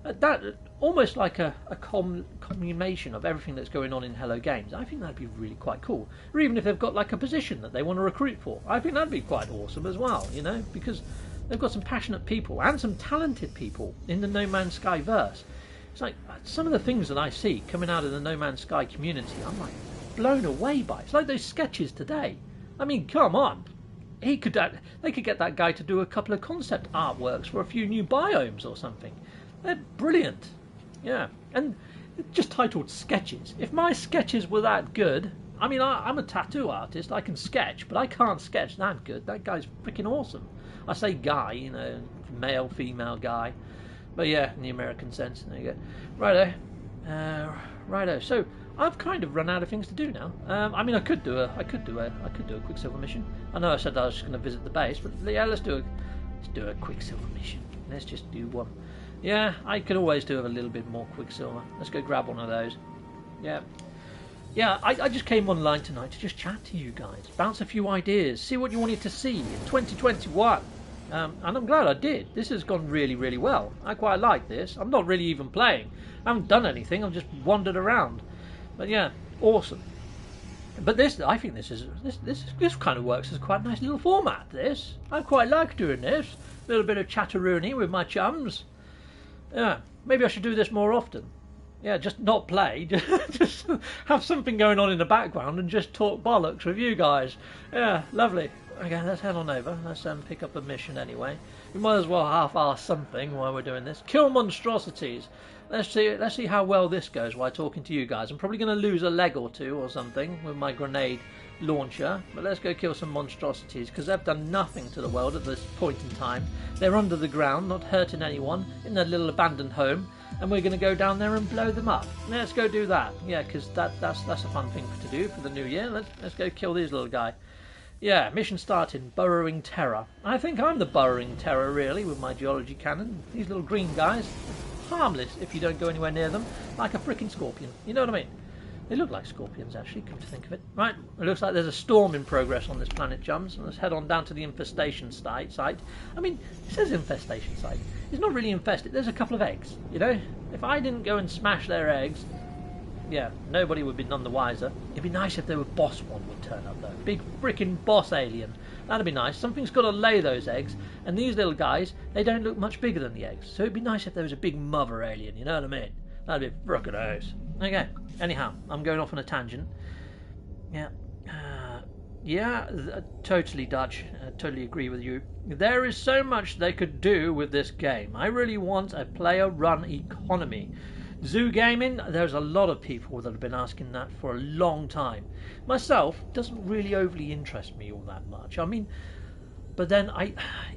That almost like a culmination of everything that's going on in Hello Games. I think that'd be really quite cool. Or even if they've got like a position that they want to recruit for, I think that'd be quite awesome as well, you know, because they've got some passionate people and some talented people in the No Man's Sky verse. It's like some of the things that I see coming out of the No Man's Sky community, I'm like blown away by. It's like those sketches today. I mean, come on. They could get that guy to do a couple of concept artworks for a few new biomes or something. They're brilliant. Yeah. And just titled sketches. If my sketches were that good, I mean, I'm a tattoo artist. I can sketch, but I can't sketch that good. That guy's freaking awesome. I say guy, you know, male, female guy. But yeah, in the American sense. There you go. Righto. Righto. So I've kind of run out of things to do now. I mean, I could do a Quicksilver mission. I know I said I was just going to visit the base, but yeah, let's do a Quicksilver mission. Let's just do one. Yeah, I could always do a little bit more Quicksilver. Let's go grab one of those. Yeah. Yeah, I just came online tonight to just chat to you guys, bounce a few ideas, see what you wanted to see in 2021. And I'm glad I did. This has gone really, really well. I quite like this. I'm not really even playing. I haven't done anything. I've just wandered around. But yeah, awesome. But this, I think this kind of works as quite a nice little format. This, I quite like doing this. A little bit of chatteroony with my chums. Yeah, maybe I should do this more often. Yeah, just not play, just have something going on in the background and just talk bollocks with you guys. Yeah, lovely. Okay, let's head on over. Let's pick up a mission anyway. We might as well half-arse something while we're doing this. Kill monstrosities. Let's see how well this goes while talking to you guys. I'm probably going to lose a leg or two or something with my grenade launcher, but let's go kill some monstrosities because they've done nothing to the world at this point in time. They're under the ground, not hurting anyone, in their little abandoned home, and we're going to go down there and blow them up. Let's go do that. Yeah, because that's a fun thing to do for the new year. Let's go kill these little guy. Yeah, mission starting, burrowing terror. I think I'm the burrowing terror really with my geology cannon. These little green guys, harmless if you don't go anywhere near them, like a freaking scorpion. You know what I mean? They look like scorpions, actually, come to think of it. Right, it looks like there's a storm in progress on this planet, chums. Let's head on down to the infestation site. I mean, it says infestation site. It's not really infested. There's a couple of eggs, you know? If I didn't go and smash their eggs, yeah, nobody would be none the wiser. It'd be nice if there were boss one would turn up, though. Big freaking boss alien. That'd be nice. Something's got to lay those eggs, and these little guys, they don't look much bigger than the eggs. So it'd be nice if there was a big mother alien, you know what I mean? That'd be frickin' nice. Okay, anyhow, I'm going off on a tangent. Yeah. Totally, Dutch. Totally agree with you. There is so much they could do with this game. I really want a player-run economy. Zoo gaming, there's a lot of people that have been asking that for a long time. Myself, doesn't really overly interest me all that much. I mean, but then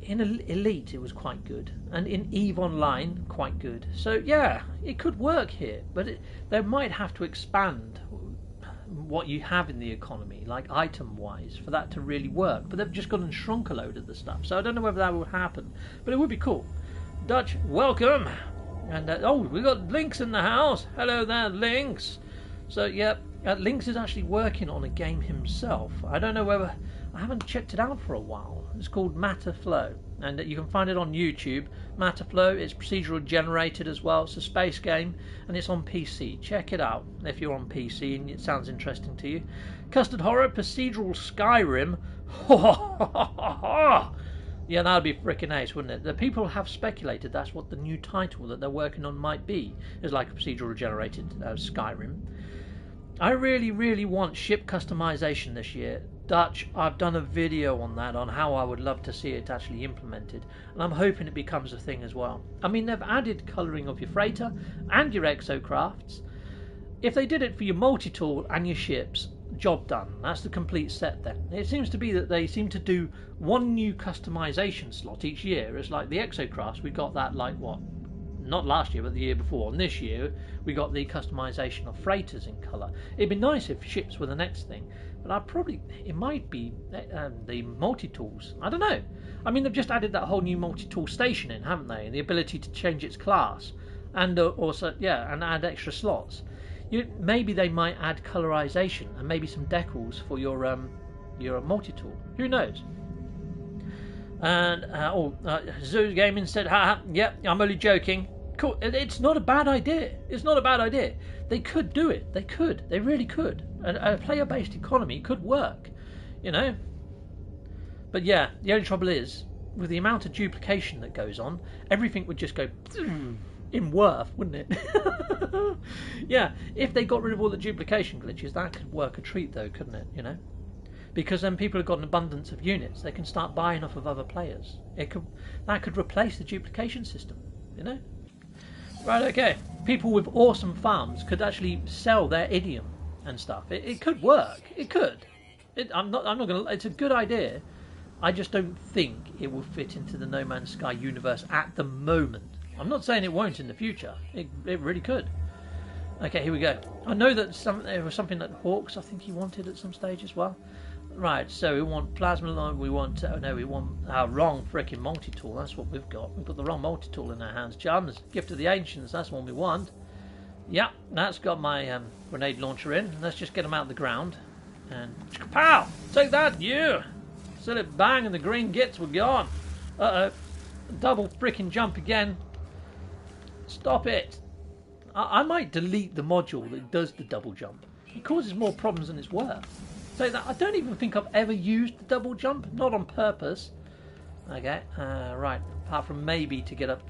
in Elite it was quite good, and in EVE Online quite good. So yeah, it could work here, but they might have to expand what you have in the economy, like item-wise, for that to really work. But they've just gone and shrunk a load of the stuff, so I don't know whether that will happen. But it would be cool. Dutch, welcome. And oh, we got Lynx in the house. Hello there, Lynx. So yeah, Lynx is actually working on a game himself. I don't know whether I haven't checked it out for a while. It's called Matter Flow, and you can find it on YouTube. Matter Flow. It's procedural generated as well. It's a space game, and it's on PC. Check it out if you're on PC and it sounds interesting to you. Custard Horror, procedural Skyrim. Yeah, that would be frickin' ace, wouldn't it? The people have speculated that's what the new title that they're working on might be. It's like a procedural generated Skyrim. I really, really want ship customization this year. Dutch, I've done a video on that, on how I would love to see it actually implemented. And I'm hoping it becomes a thing as well. I mean, they've added colouring of your freighter and your exocrafts. If they did it for your multi-tool and your ships, job done. That's the complete set then. It seems to be that they seem to do one new customization slot each year. It's like the exocrafts, we got that like what? Not last year, but the year before. And this year, we got the customization of freighters in colour. It'd be nice if ships were the next thing. But it might be the multi-tools. I don't know. I mean, they've just added that whole new multi-tool station in, haven't they? And the ability to change its class. And also, yeah, and add extra slots. Maybe they might add colorization and maybe some decals for your multi-tool. Who knows? And Zoo Gaming said, haha, yep, I'm only joking. Cool. It's not a bad idea. It's not a bad idea. They could do it. They could. They really could. A player-based economy could work, you know. But yeah, the only trouble is, with the amount of duplication that goes on, everything would just go in worth, wouldn't it? Yeah, if they got rid of all the duplication glitches, that could work a treat though, couldn't it, you know? Because then people have got an abundance of units, they can start buying off of other players. That could replace the duplication system, you know? Right, okay. People with awesome farms could actually sell their idiom and stuff. It could work. It could. I'm not gonna. It's a good idea. I just don't think it will fit into the No Man's Sky universe at the moment. I'm not saying it won't in the future. It really could. Okay, here we go. I know that there was something that Hawks, I think he wanted at some stage as well. Right, so we want plasma. We want our wrong freaking multi-tool. That's what we've got. We've got the wrong multi-tool in our hands. Chums, Gift of the Ancients. That's the one we want. Yeah, that's got my grenade launcher in. Let's just get them out of the ground. And pow! Take that, you! Said it bang, and the green gits were gone. Uh-oh. Double freaking jump again. Stop it. I might delete the module that does the double jump. It causes more problems than it's worth. So that I don't even think I've ever used the double jump. Not on purpose. Okay, right. Apart from maybe to get up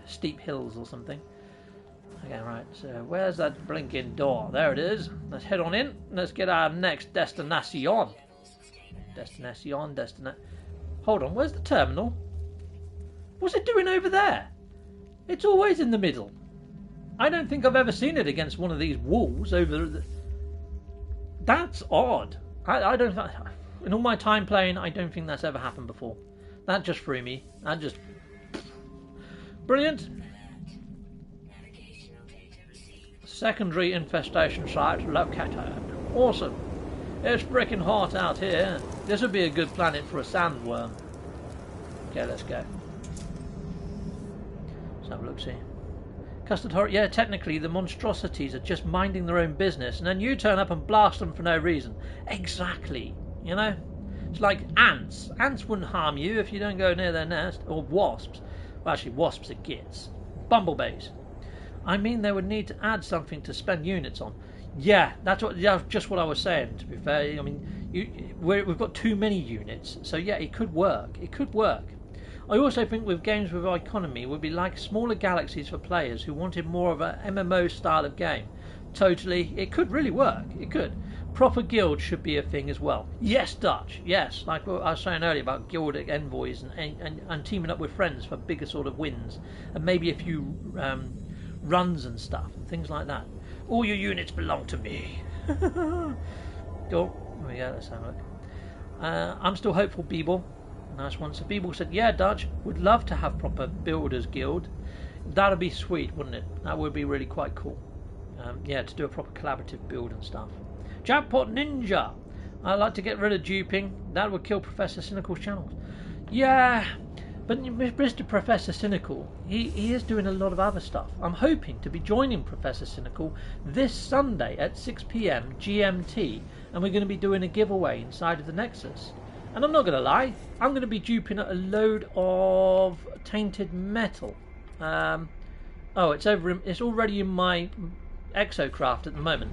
steep hills or something. Okay, right. So where's that blinking door? There it is. Let's head on in. Let's get our next destination. Hold on, where's the terminal? What's it doing over there? It's always in the middle. I don't think I've ever seen it against one of these walls over the... That's odd. I don't... In all my time playing, I don't think that's ever happened before. That just threw me. That just... Brilliant. Secondary infestation site located. Awesome. It's freaking hot out here. This would be a good planet for a sandworm. Okay, let's go. Let's have a look, see. Custard horror. Yeah, technically the monstrosities are just minding their own business, and then you turn up and blast them for no reason. Exactly. You know? It's like ants. Ants wouldn't harm you if you don't go near their nest. Or wasps. Well, actually, wasps are gits. Bumblebees. I mean, they would need to add something to spend units on. Yeah, that's just what I was saying, to be fair. I mean, we've got too many units, so yeah, it could work. It could work. I also think with games with economy would be like smaller galaxies for players who wanted more of an MMO style of game. Totally, it could really work. It could. Proper guild should be a thing as well. Yes, Dutch. Yes, like what I was saying earlier about guild envoys and teaming up with friends for bigger sort of wins, and maybe a few runs and stuff and things like that. All your units belong to me. Oh, yeah, let's have a look. I'm still hopeful, Beeble. Nice one. So Beeble said, yeah, Dutch, would love to have proper builders guild. That'd be sweet, wouldn't it? That would be really quite cool. Yeah, to do a proper collaborative build and stuff. Jackpot Ninja. I'd like to get rid of duping. That would kill Professor Cynical's channels. Yeah, but Mr. Professor Cynical, he is doing a lot of other stuff. I'm hoping to be joining Professor Cynical this Sunday at 6 PM GMT, and we're going to be doing a giveaway inside of the Nexus. And I'm not going to lie, I'm going to be duping a load of tainted metal. Oh, it's already in my exocraft at the moment.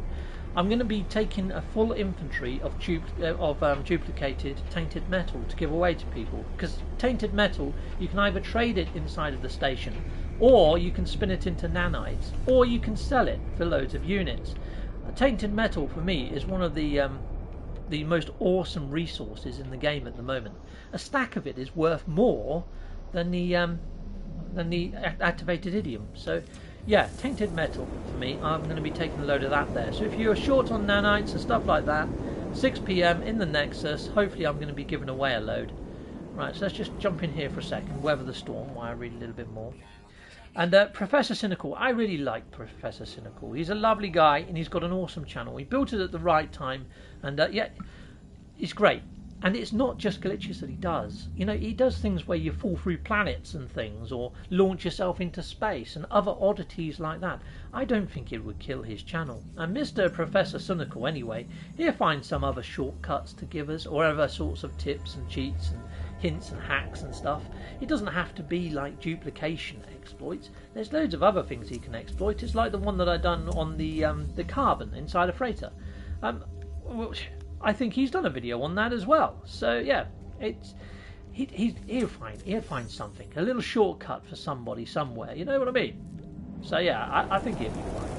I'm going to be taking a full inventory of duplicated tainted metal to give away to people. Because tainted metal, you can either trade it inside of the station, or you can spin it into nanites, or you can sell it for loads of units. Tainted metal, for me, is one of the most awesome resources in the game at the moment. A stack of it is worth more than the activated idiom. So yeah, tainted metal for me. I'm going to be taking a load of that there. So if you're short on nanites and stuff like that, 6 PM in the Nexus, hopefully I'm going to be giving away a load. Right, so let's just jump in here for a second, weather the storm while I read a little bit more. And Professor Cynical, I really like Professor Cynical. He's a lovely guy and he's got an awesome channel. He built it at the right time, and yeah, it's great. And it's not just glitches that he does. You know, he does things where you fall through planets and things, or launch yourself into space and other oddities like that. I don't think it would kill his channel. And Mr. Professor Cynical, anyway, he'll find some other shortcuts to give us, or other sorts of tips and cheats and hints and hacks and stuff. It doesn't have to be like duplication exploits. There's loads of other things he can exploit. It's like the one that I done on the carbon inside a freighter. I think he's done a video on that as well. So yeah, he'll find something, a little shortcut for somebody somewhere. You know what I mean? So yeah, I think he'll be fine.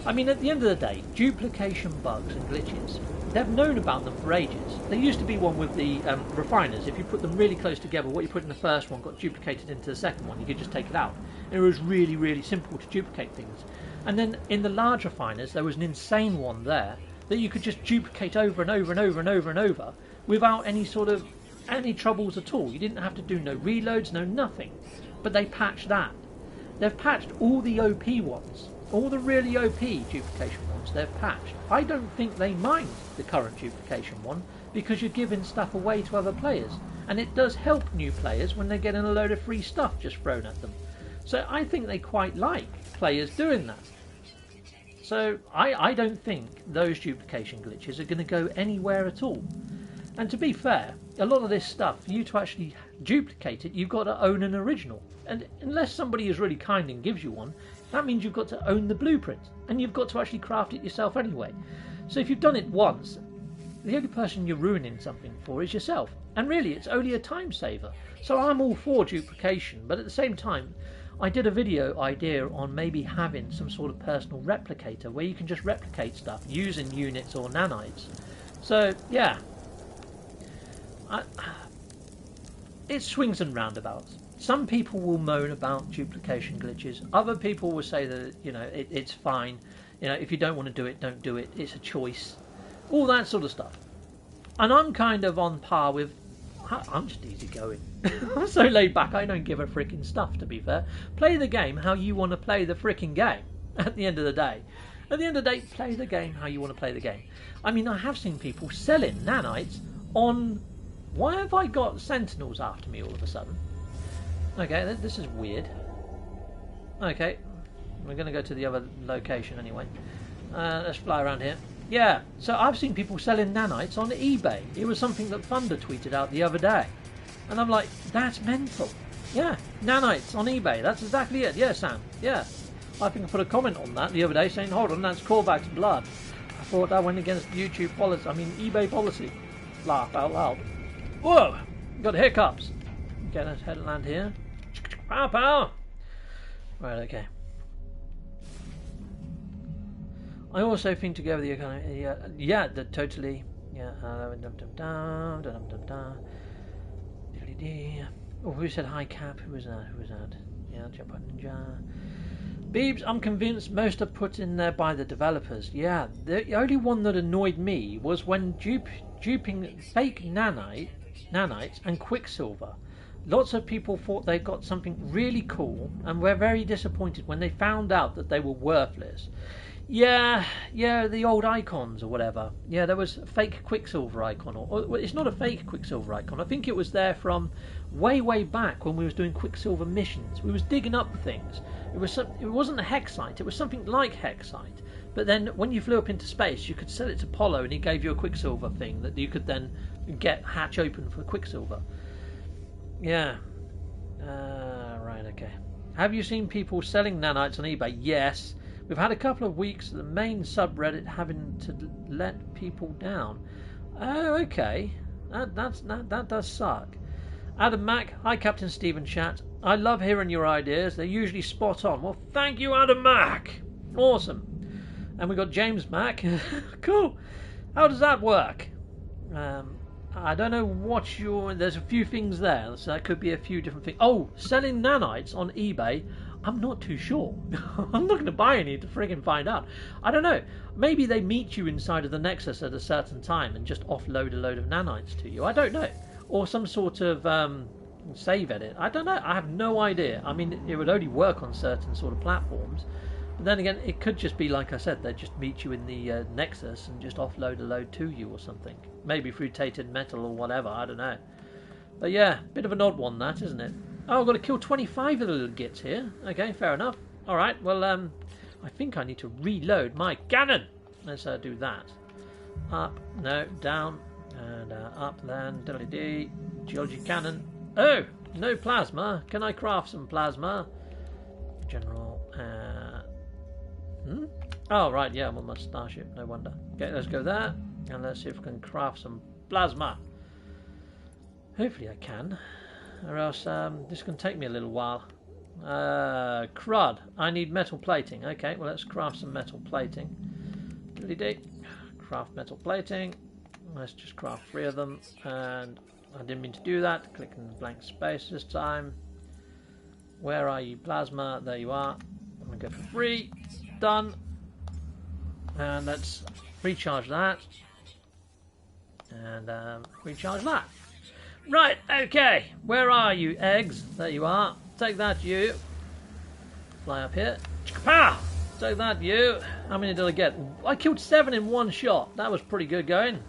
I mean, at the end of the day, duplication bugs and glitches, they've known about them for ages. There used to be one with the refiners. If you put them really close together, what you put in the first one got duplicated into the second one. You could just take it out. And it was really, really simple to duplicate things. And then in the large refiners, there was an insane one there that you could just duplicate over and over and over and over and over without any troubles at all. You didn't have to do no reloads, no nothing. But they patched that. They've patched all the OP ones. All the really OP duplication ones they've patched. I don't think they mind the current duplication one, because you're giving stuff away to other players, and it does help new players when they're getting a load of free stuff just thrown at them. So I think they quite like players doing that. So I don't think those duplication glitches are going to go anywhere at all. And to be fair, a lot of this stuff, for you to actually duplicate it, you've got to own an original. And unless somebody is really kind and gives you one, that means you've got to own the blueprint. And you've got to actually craft it yourself anyway. So if you've done it once, the only person you're ruining something for is yourself. And really, it's only a time saver. So I'm all for duplication, but at the same time, I did a video idea on maybe having some sort of personal replicator where you can just replicate stuff using units or nanites. So, yeah. It swings and roundabouts. Some people will moan about duplication glitches. Other people will say that, you know, it's fine. You know, if you don't want to do it, don't do it. It's a choice. All that sort of stuff. And I'm kind of on par with... I'm just easygoing. I'm so laid back, I don't give a freaking stuff, to be fair. Play the game how you want to play the freaking game, at the end of the day. At the end of the day, play the game how you want to play the game. I mean, I have seen people selling nanites on... Why have I got sentinels after me all of a sudden? Okay, this is weird. Okay, we're going to go to the other location anyway. Let's fly around here. Yeah, so I've seen people selling nanites on eBay. It was something that Thunder tweeted out the other day. And I'm like, that's mental. Yeah, nanites on eBay. That's exactly it. Yeah, Sam. Yeah. I think I put a comment on that the other day saying, hold on, that's callback to blood. I thought that went against YouTube policy. I mean, eBay policy. Laugh out loud. Whoa! Got hiccups. Okay, let's head and land here. Pow pow! Right, okay. I also think together the economy, yeah, totally, yeah. Oh, who said hi, Cap? Who was that? Who was that? Yeah, jump on Ninja. Beebs, I'm convinced most are put in there by the developers. Yeah, the only one that annoyed me was when duping fake nanites and Quicksilver. Lots of people thought they got something really cool and were very disappointed when they found out that they were worthless. Yeah, the old icons or whatever. Yeah, there was a fake Quicksilver icon. Or it's not a fake Quicksilver icon. I think it was there from way back when we was doing Quicksilver missions. We was digging up things. It wasn't a Hexite. It was something like Hexite. But then when you flew up into space, you could sell it to Polo and he gave you a Quicksilver thing that you could then hatch open for Quicksilver. Yeah. Right, okay. Have you seen people selling nanites on eBay? Yes. We've had a couple of weeks of the main subreddit having to let people down. Oh, okay. That does suck. Adam Mack, hi Captain Stephen chat. I love hearing your ideas. They're usually spot on. Well, thank you, Adam Mack. Awesome. And we got James Mack. Cool. How does that work? I don't know what there's a few things there, so that could be a few different things. Oh, selling nanites on eBay. I'm not too sure. I'm not going to buy any to friggin' find out. I don't know. Maybe they meet you inside of the Nexus at a certain time and just offload a load of nanites to you. I don't know. Or some sort of save edit. I don't know. I have no idea. I mean, it would only work on certain sort of platforms. But then again, it could just be, like I said, they'd just meet you in the Nexus and just offload a load to you or something. Maybe through tainted metal or whatever. I don't know. But yeah, bit of an odd one that, isn't it? Oh, I've got to kill 25 of the little gits here. Okay, fair enough. Alright, well, I think I need to reload my cannon. Let's do that. Up, no, down, and up then. Diddly-dee. Geology cannon. Oh, no plasma. Can I craft some plasma? General. Oh, right, yeah, I'm on my starship. No wonder. Okay, let's go there. And let's see if we can craft some plasma. Hopefully I can. Or else this can take me a little while. Crud. I need metal plating. Okay, well let's craft some metal plating. Diddly-dee. Craft metal plating. Let's just craft 3 of them. And I didn't mean to do that. Clicking blank space this time. Where are you, plasma? There you are. I'm going to go for 3. Done. And let's recharge that. And recharge that. Right, okay. Where are you, eggs? There you are. Take that, you. Fly up here. Pow! Take that, you. How many did I get? I killed 7 in one shot. That was pretty good going.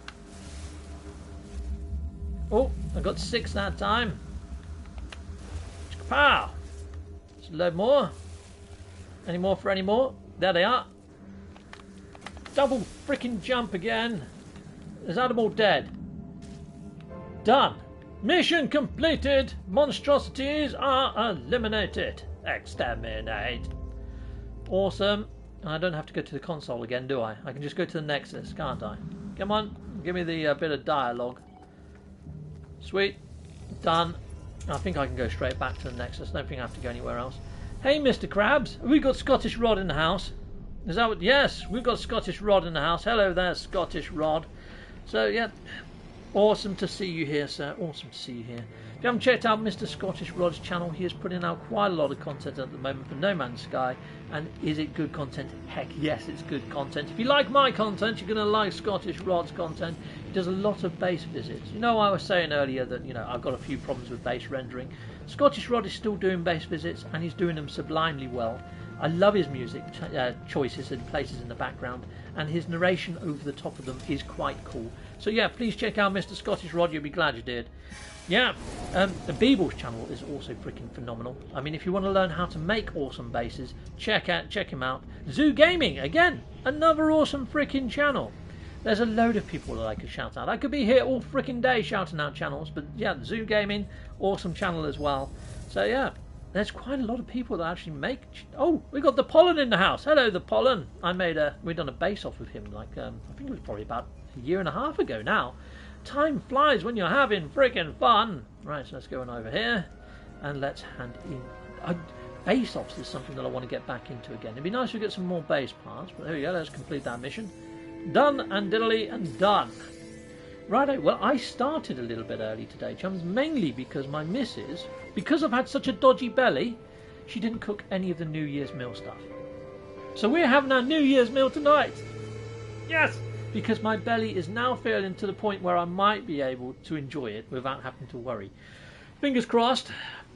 Oh, I got 6 that time. Pow! Just a load more. Any more for any more? There they are. Double freaking jump again. Is that them all dead? Done. Mission completed. Monstrosities are eliminated. Exterminate. Awesome. I don't have to go to the console again, do I? I can just go to the Nexus, can't I? Come on, give me the bit of dialogue. Sweet. Done. I think I can go straight back to the Nexus. I don't think I have to go anywhere else. Hey, Mr. Krabs, have we got Scottish Rod in the house? Is that what? Yes, we've got Scottish Rod in the house. Hello there, Scottish Rod. So, yeah, awesome to see you here, sir. Awesome to see you here. If you haven't checked out Mr. Scottish Rod's channel, he is putting out quite a lot of content at the moment for No Man's Sky. And is it good content? Heck yes, it's good content. If you like my content, you're going to like Scottish Rod's content. He does a lot of base visits. You know, I was saying earlier that, you know, I've got a few problems with base rendering. Scottish Rod is still doing base visits, and he's doing them sublimely well. I love his music choices and places in the background, and his narration over the top of them is quite cool. So yeah, please check out Mr. Scottish Rod, you'll be glad you did. Yeah, the Beeble's channel is also freaking phenomenal. I mean, if you want to learn how to make awesome bases, check him out. Zoo Gaming, again, another awesome freaking channel. There's a load of people that I could shout out. I could be here all freaking day shouting out channels, but yeah, Zoo Gaming, awesome channel as well. So yeah, there's quite a lot of people that actually make... Oh, we got the Pollen in the house. Hello, the Pollen. We done a base off with him, like, I think it was probably about a year and a half ago now. Time flies when you're having freaking fun. Right, so let's go on over here and let's hand in. Base ops is something that I want to get back into again. It'd be nice to get some more base parts, but there we go. Let's complete that mission. Done and diddly and done. Righto, well, I started a little bit early today, chums, mainly because my missus, because I've had such a dodgy belly, she didn't cook any of the New Year's meal stuff. So we're having our New Year's meal tonight. Yes! Because my belly is now feeling to the point where I might be able to enjoy it without having to worry. Fingers crossed.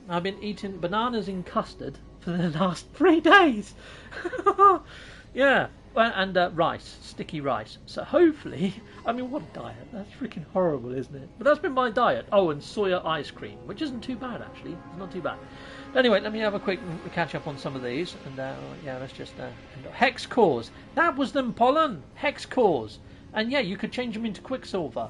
I've been eating bananas in custard for the last 3 days. Yeah, and rice, sticky rice. So hopefully, I mean, what a diet. That's freaking horrible, isn't it? But that's been my diet. Oh, and soya ice cream, which isn't too bad, actually. It's not too bad. Anyway, let me have a quick catch up on some of these. And yeah, let's just... Hex cores. That was them, Pollen. Hex cores. And yeah, you could change them into Quicksilver.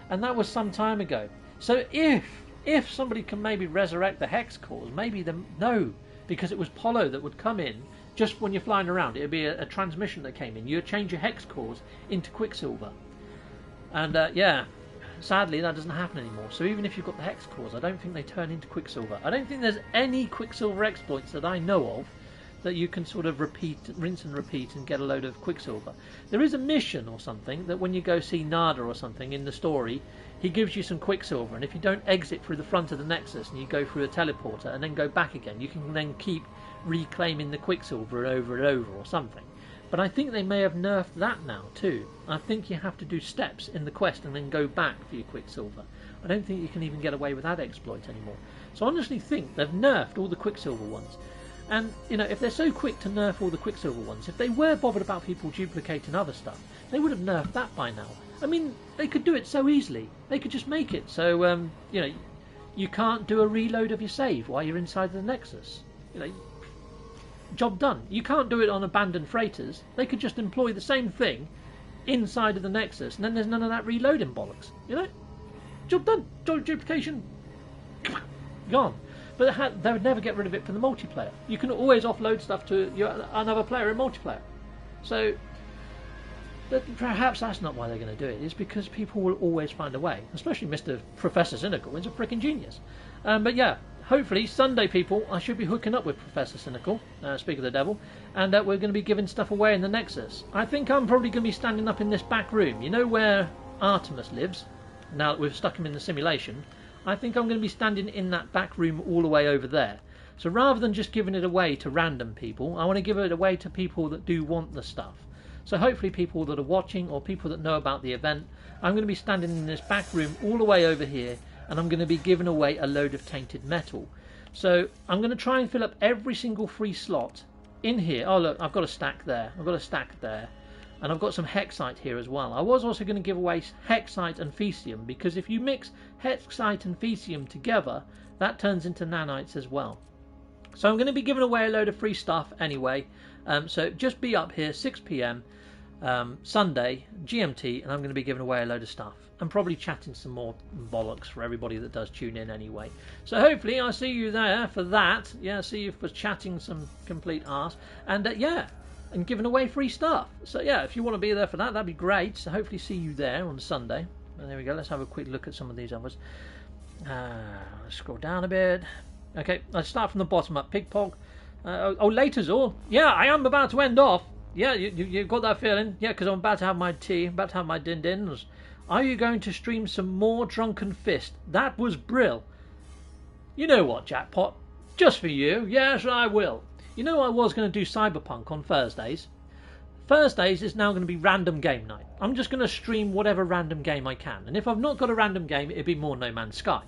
And that was some time ago. So if somebody can maybe resurrect the hex cores, maybe them... No, because it was Polo that would come in just when you're flying around. It would be a transmission that came in. You'd change your hex cores into Quicksilver. And yeah... Sadly, that doesn't happen anymore. So even if you've got the hex cores, I don't think they turn into Quicksilver. I don't think there's any Quicksilver exploits that I know of that you can sort of rinse and repeat and get a load of Quicksilver. There is a mission or something that when you go see Nada or something in the story, he gives you some Quicksilver, and if you don't exit through the front of the Nexus and you go through a teleporter and then go back again, you can then keep reclaiming the Quicksilver over and over or something. But I think they may have nerfed that now too. I think you have to do steps in the quest and then go back for your Quicksilver. I don't think you can even get away with that exploit anymore. So I honestly think they've nerfed all the Quicksilver ones. And, you know, if they're so quick to nerf all the Quicksilver ones, if they were bothered about people duplicating other stuff, they would have nerfed that by now. I mean, they could do it so easily. They could just make it so, you know, you can't do a reload of your save while you're inside the Nexus. You know, job done. You can't do it on abandoned freighters. They could just employ the same thing inside of the Nexus, and then there's none of that reloading bollocks. You know, job done. Duplication gone. But they would never get rid of it for the multiplayer. You can always offload stuff to another player in multiplayer. So perhaps that's not why they're going to do it. It's because people will always find a way. Especially Mr. Professor Cynical. He's a freaking genius. But yeah. Hopefully, Sunday, people, I should be hooking up with Professor Cynical, speak of the devil, and we're going to be giving stuff away in the Nexus. I think I'm probably going to be standing up in this back room. You know where Artemis lives? Now that we've stuck him in the simulation, I think I'm going to be standing in that back room all the way over there. So rather than just giving it away to random people, I want to give it away to people that do want the stuff. So hopefully people that are watching or people that know about the event, I'm going to be standing in this back room all the way over here, and I'm going to be giving away a load of tainted metal. So I'm going to try and fill up every single free slot in here. Oh look, I've got a stack there, I've got a stack there, and I've got some hexite here as well. I was also going to give away hexite and fecium, because if you mix hexite and fecium together, that turns into nanites as well. So I'm going to be giving away a load of free stuff anyway, so just be up here 6 PM. Sunday, GMT, and I'm going to be giving away a load of stuff. I'm probably chatting some more bollocks for everybody that does tune in anyway. So hopefully I see you there for that. Yeah, see you for chatting some complete arse. And yeah, and giving away free stuff. So yeah, if you want to be there for that, that'd be great. So hopefully see you there on Sunday. And there we go. Let's have a quick look at some of these others. Let's scroll down a bit. Okay, let's start from the bottom up. Pigpog. Later's all. Yeah, I am about to end off. Yeah, you've got that feeling. Yeah, because I'm about to have my tea. I'm about to have my din-dins. Are you going to stream some more Drunken Fist? That was brill. You know what, Jackpot? Just for you. Yes, I will. You know I was going to do Cyberpunk on Thursdays. Thursdays is now going to be random game night. I'm just going to stream whatever random game I can. And if I've not got a random game, it'd be more No Man's Sky.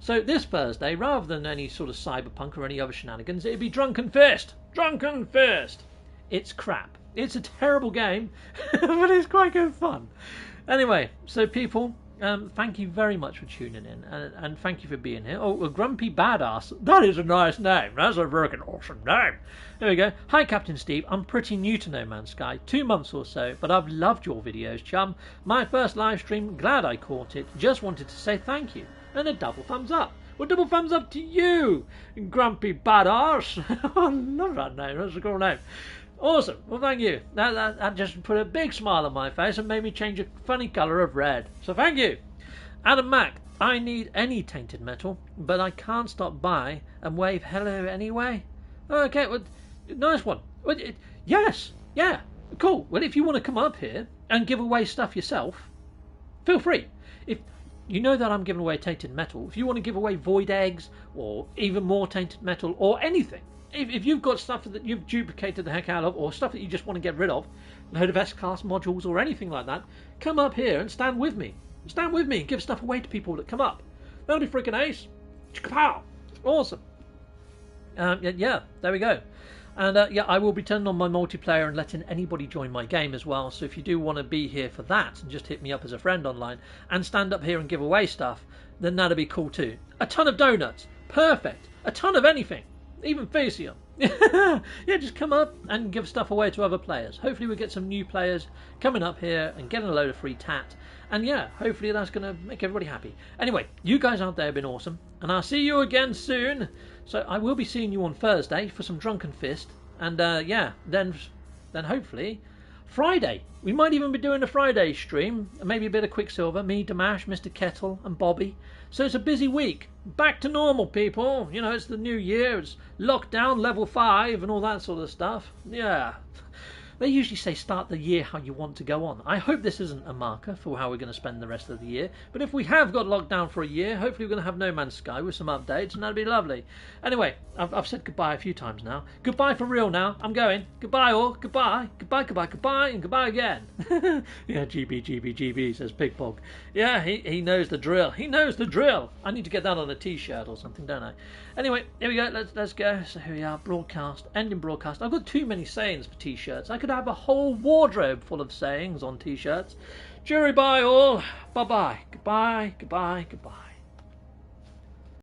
So this Thursday, rather than any sort of Cyberpunk or any other shenanigans, it'd be Drunken Fist. Drunken Fist. It's crap. It's a terrible game, but it's quite good fun. Anyway, so people, thank you very much for tuning in, and thank you for being here. Oh, a Grumpy Badass. That is a nice name. That's a very awesome name. There we go. Hi, Captain Steve. I'm pretty new to No Man's Sky, 2 months or so, but I've loved your videos, chum. My first live stream, glad I caught it. Just wanted to say thank you. And a double thumbs up. Well, double thumbs up to you, Grumpy Badass. I love that name. That's a cool name. Awesome. Well, thank you. That just put a big smile on my face and made me change a funny colour of red. So thank you. Adam Mack. I need any tainted metal, but I can't stop by and wave hello anyway. Okay, well, nice one. Well, yes. Yeah. Cool. Well, if you want to come up here and give away stuff yourself, feel free. If you know that I'm giving away tainted metal, if you want to give away void eggs or even more tainted metal or anything, if you've got stuff that you've duplicated the heck out of, or stuff that you just want to get rid of, a load of S-Class modules or anything like that, come up here and stand with me. Stand with me and give stuff away to people that come up. That'll be freaking ace. Pow! Awesome. Yeah, there we go. And yeah, I will be turning on my multiplayer and letting anybody join my game as well. So if you do want to be here for that and just hit me up as a friend online and stand up here and give away stuff, then that'll be cool too. A ton of donuts. Perfect. A ton of anything. Even Facium. Yeah, just come up and give stuff away to other players. Hopefully we get some new players coming up here and getting a load of free tat. And yeah, hopefully that's going to make everybody happy. Anyway, you guys out there have been awesome. And I'll see you again soon. So I will be seeing you on Thursday for some Drunken Fist. And yeah, then hopefully Friday. We might even be doing a Friday stream. Maybe a bit of Quicksilver, me, Damash, Mr. Kettle and Bobby. So it's a busy week. Back to normal, people. You know, it's the new year. It's lockdown, level 5 and all that sort of stuff. Yeah. They usually say start the year how you want to go on. I hope this isn't a marker for how we're going to spend the rest of the year. But if we have got locked down for a year, hopefully we're going to have No Man's Sky with some updates, and that'd be lovely. Anyway, I've said goodbye a few times now. Goodbye for real now. I'm going. Goodbye all. Goodbye. Goodbye, goodbye, goodbye, and goodbye again. Yeah, GB, says Pigpog. Yeah, he knows the drill. He knows the drill. I need to get that on a t-shirt or something, don't I? Anyway, here we go. Let's go. So here we are. Broadcast. Ending broadcast. I've got too many sayings for t-shirts. I could have a whole wardrobe full of sayings on t-shirts. Jury bye all. Bye-bye. Goodbye, goodbye, goodbye.